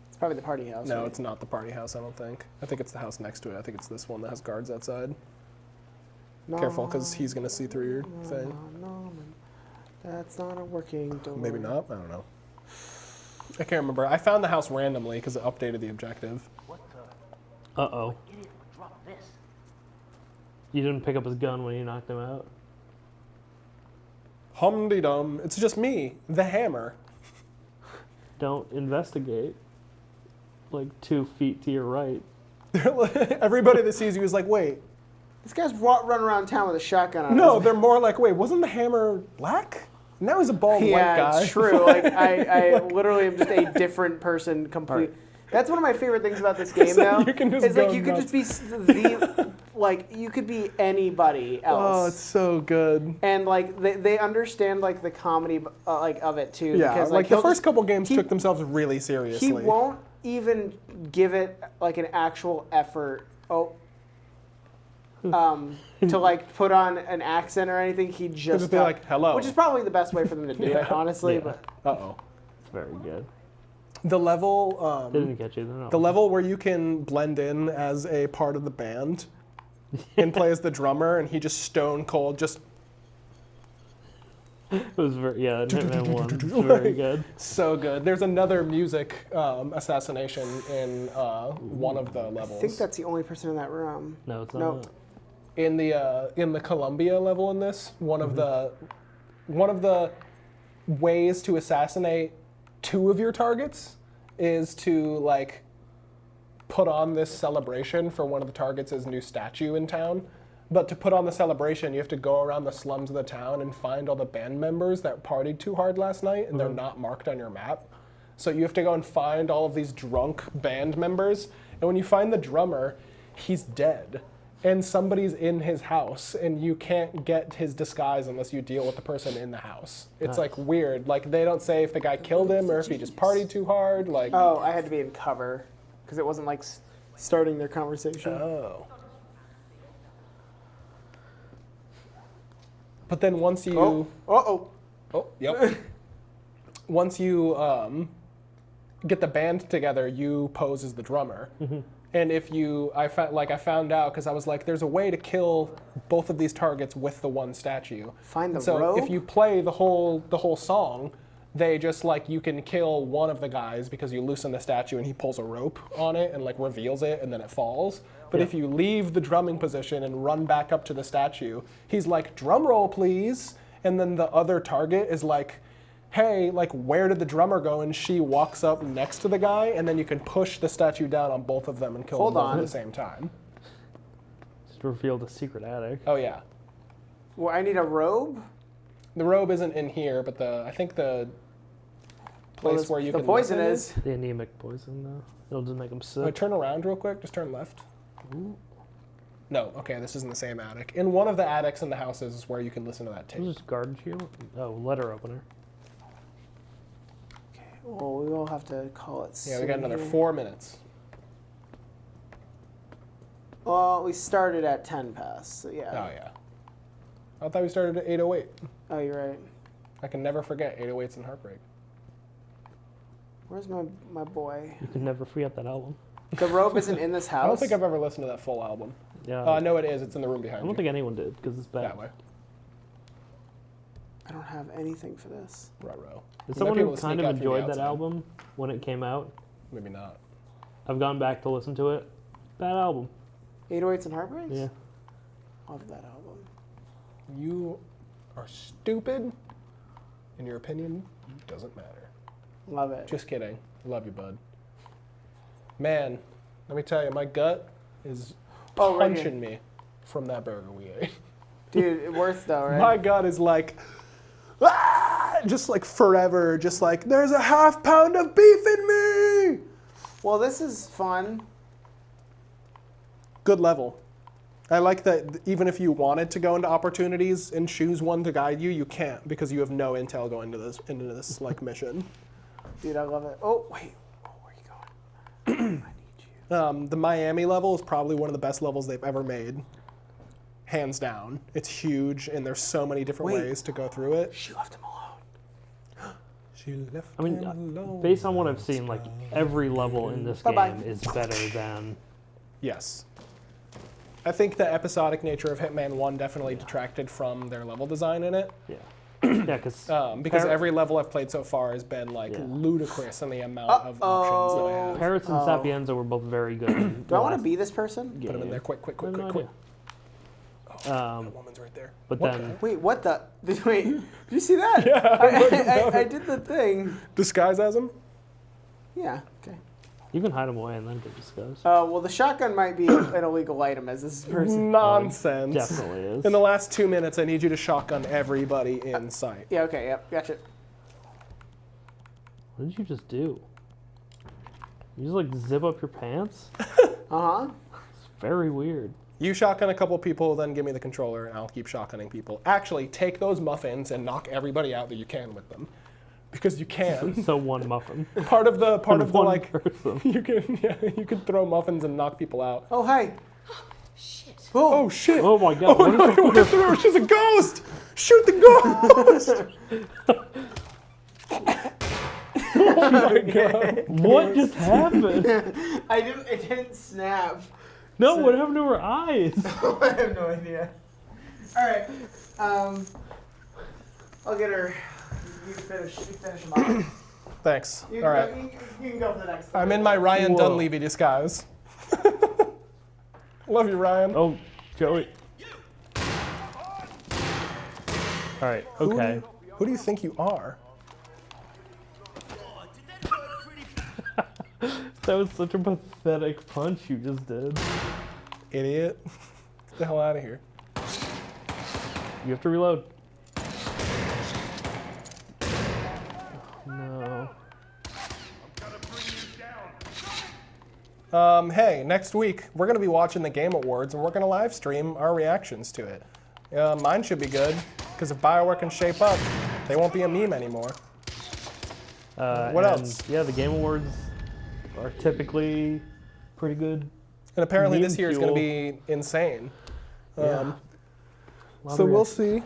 It's probably the party house. No, right? it's not the party house, I don't think. I think it's the house next to it. I think it's this one that has guards outside. No, Careful, because he's going to see through your thing. No, that's not a working door. Maybe not. I don't know. I can't remember. I found the house randomly because it updated the objective. Uh-oh. You didn't pick up his gun when you knocked him out? Hum-de-dum. It's just me, the hammer. Don't investigate. Like 2 feet to your right. Everybody that sees you is like, wait. This guy's running around town with a shotgun on. No, his they're more like, wait, wasn't the hammer black? Now he's a bald white guy. Yeah, it's true. Like I literally am just a different person completely. Right. That's one of my favorite things about this game, though. You can just is like go you could nuts. just be the like you could be anybody else. Oh, it's so good. And like they understand like the comedy like of it too. Yeah, because, like the he'll first just- couple games took themselves really seriously. He won't even give it like an actual effort. To like put on an accent or anything. He just be like, hello. which is probably the best way for them to do it, honestly. Yeah. But Uh-oh. It's very good. The level, They didn't get you. No. the level where you can blend in as a part of the band and play as the drummer, and he just stone cold, just It was very, yeah, in Hitman 1. It's very good. so good. There's another music assassination in one of the levels. I think that's the only person in that room. No, it's not. Nope. in the Columbia level in this, one of the ways to assassinate 2 of your targets is to like put on this celebration for one of the targets' new statue in town. But to put on the celebration, you have to go around the slums of the town and find all the band members that partied too hard last night, and they're not marked on your map. So you have to go and find all of these drunk band members, and when you find the drummer, he's dead. And somebody's in his house, and you can't get his disguise unless you deal with the person in the house. It's like weird. Like they don't say if the guy killed him or if he just partied too hard. Like Oh, I had to be in cover because it wasn't like starting their conversation. Oh. But then once you Oh, yep. Once you get the band together, you pose as the drummer. And if you, I found out because I was like, there's a way to kill both of these targets with the one statue. Find the so rope? if you play the whole song, they just like you can kill one of the guys because you loosen the statue and he pulls a rope on it and like reveals it and then it falls. But if you leave the drumming position and run back up to the statue, he's like, drum roll please, and then the other target is like, hey, like, where did the drummer go? And she walks up next to the guy, and then you can push the statue down on both of them and kill them both at the same time. Just revealed a secret attic. Oh, yeah. Well, I need a robe? The robe isn't in here, but I think the place where you can... The poison is. The anemic poison, though. It'll just make them sick. Wait, turn around real quick. Just turn left. Ooh. No, okay, this isn't the same attic. In one of the attics in the houses is where you can listen to that tape. This is garden shield? Oh, letter opener. Well, we will have to call it. Yeah, we got another 4 minutes. Well, we started at 10 past, so yeah. Oh, yeah. I thought we started at 8:08. Oh, you're right. I can never forget 808s and Heartbreak. Where's my boy? You can never forget that album. The robe isn't in this house? I don't think I've ever listened to that full album. Yeah. No, it is. It's in the room behind I you. don't think anyone did, because it's bad. That way. I don't have anything for this. Ruh-roh. As someone who kind of enjoyed that album when it came out, maybe not. I've gone back to listen to it. Bad album. 808s and Heartbreaks? Yeah. Love that album. You are stupid. In your opinion, doesn't matter. Love it. Just kidding. Love you, bud. Man, let me tell you, my gut is punching me from that burger we ate. Dude, worth though, right? My gut is like, just like forever, just like, there's a half pound of beef in me! Well, this is fun. Good level. I like that even if you wanted to go into opportunities and choose one to guide you, you can't because you have no intel going into this like mission. Dude, I love it. Oh, wait. Oh, where are you going? I need you. The Miami level is probably one of the best levels they've ever made. Hands down. It's huge, and there's so many different ways to go through it. She left him alone. She left I mean, him alone. based on what I've seen, like, every level in this game is better than... Yes. I think the episodic nature of Hitman 1 definitely detracted from their level design in it. Yeah. Yeah, because every level I've played so far has been like ludicrous in the amount of options that I have. Parrots and Sapienza were both very good. Do I want to be this person? Put them in there quick. Oh, that woman's right there. But then... Wait, what the... Wait, did you see that? Yeah. I did the thing. Disguise as him? Yeah, okay. You can hide them away and then get disguised. Oh, well, the shotgun might be an illegal item as this person. Nonsense. Definitely is. In the last 2 minutes, I need you to shotgun everybody in sight. Yeah, okay, yep, gotcha. What did you just do? You just, like, zip up your pants? Uh-huh. It's very weird. You shotgun a couple people, then give me the controller, and I'll keep shotgunning people. Actually, take those muffins and knock everybody out that you can with them. Because you can. So one muffin. Part of the like person. you can throw muffins and knock people out. Oh, hey. Shit. Oh shit. Oh my god. Oh no, what is it? She's a ghost. Shoot the ghost. Oh my god. What just happened? It didn't snap. No, what happened to her eyes? I have no idea. All right. I'll get her. You finish them off. Thanks. You All right. You can go for the next I'm in my Ryan Whoa. Dunleavy disguise. Love you, Ryan. Oh, Joey. All right. Okay. Who do you think you are? That was such a pathetic punch you just did. Idiot. Get the hell out of here. You have to reload. No. Hey, next week we're going to be watching the Game Awards and we're going to live stream our reactions to it. Mine should be good, because if BioWare can shape up, they won't be a meme anymore. What else? Yeah, the Game Awards are typically pretty good. And apparently meme this year is going to fuel. be insane. Yeah. So we'll see.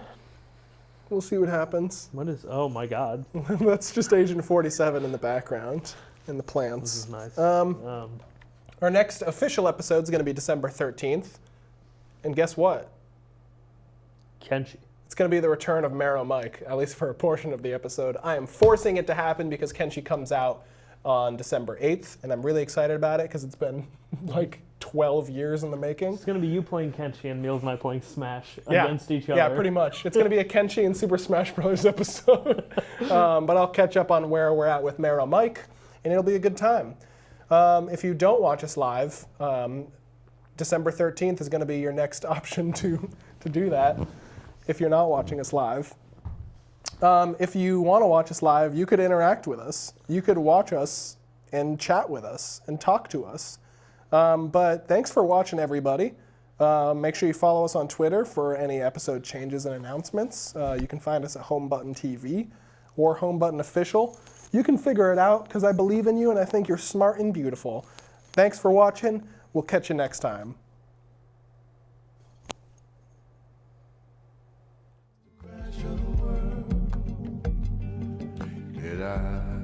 We'll see what happens. What is? Oh my God. That's just Agent 47 in the background, in the plants. This is nice. Our next official episode is going to be December 13th. And guess what? Kenshi. It's going to be the return of Marrow Mike, at least for a portion of the episode. I am forcing it to happen because Kenshi comes out on December 8th, and I'm really excited about it because it's been like 12 years in the making. It's going to be you playing Kenshi and Meals and I playing Smash against each other. Yeah, pretty much. It's going to be a Kenshi and Super Smash Bros. Episode. But I'll catch up on where we're at with Marrow Mike, and it'll be a good time. If you don't watch us live, December 13th is going to be your next option to do that if you're not watching us live. If you want to watch us live, you could interact with us. You could watch us and chat with us and talk to us. But thanks for watching, everybody. Make sure you follow us on Twitter for any episode changes and announcements. You can find us at Home Button TV or Home Button Official. You can figure it out because I believe in you and I think you're smart and beautiful. Thanks for watching. We'll catch you next time. Did I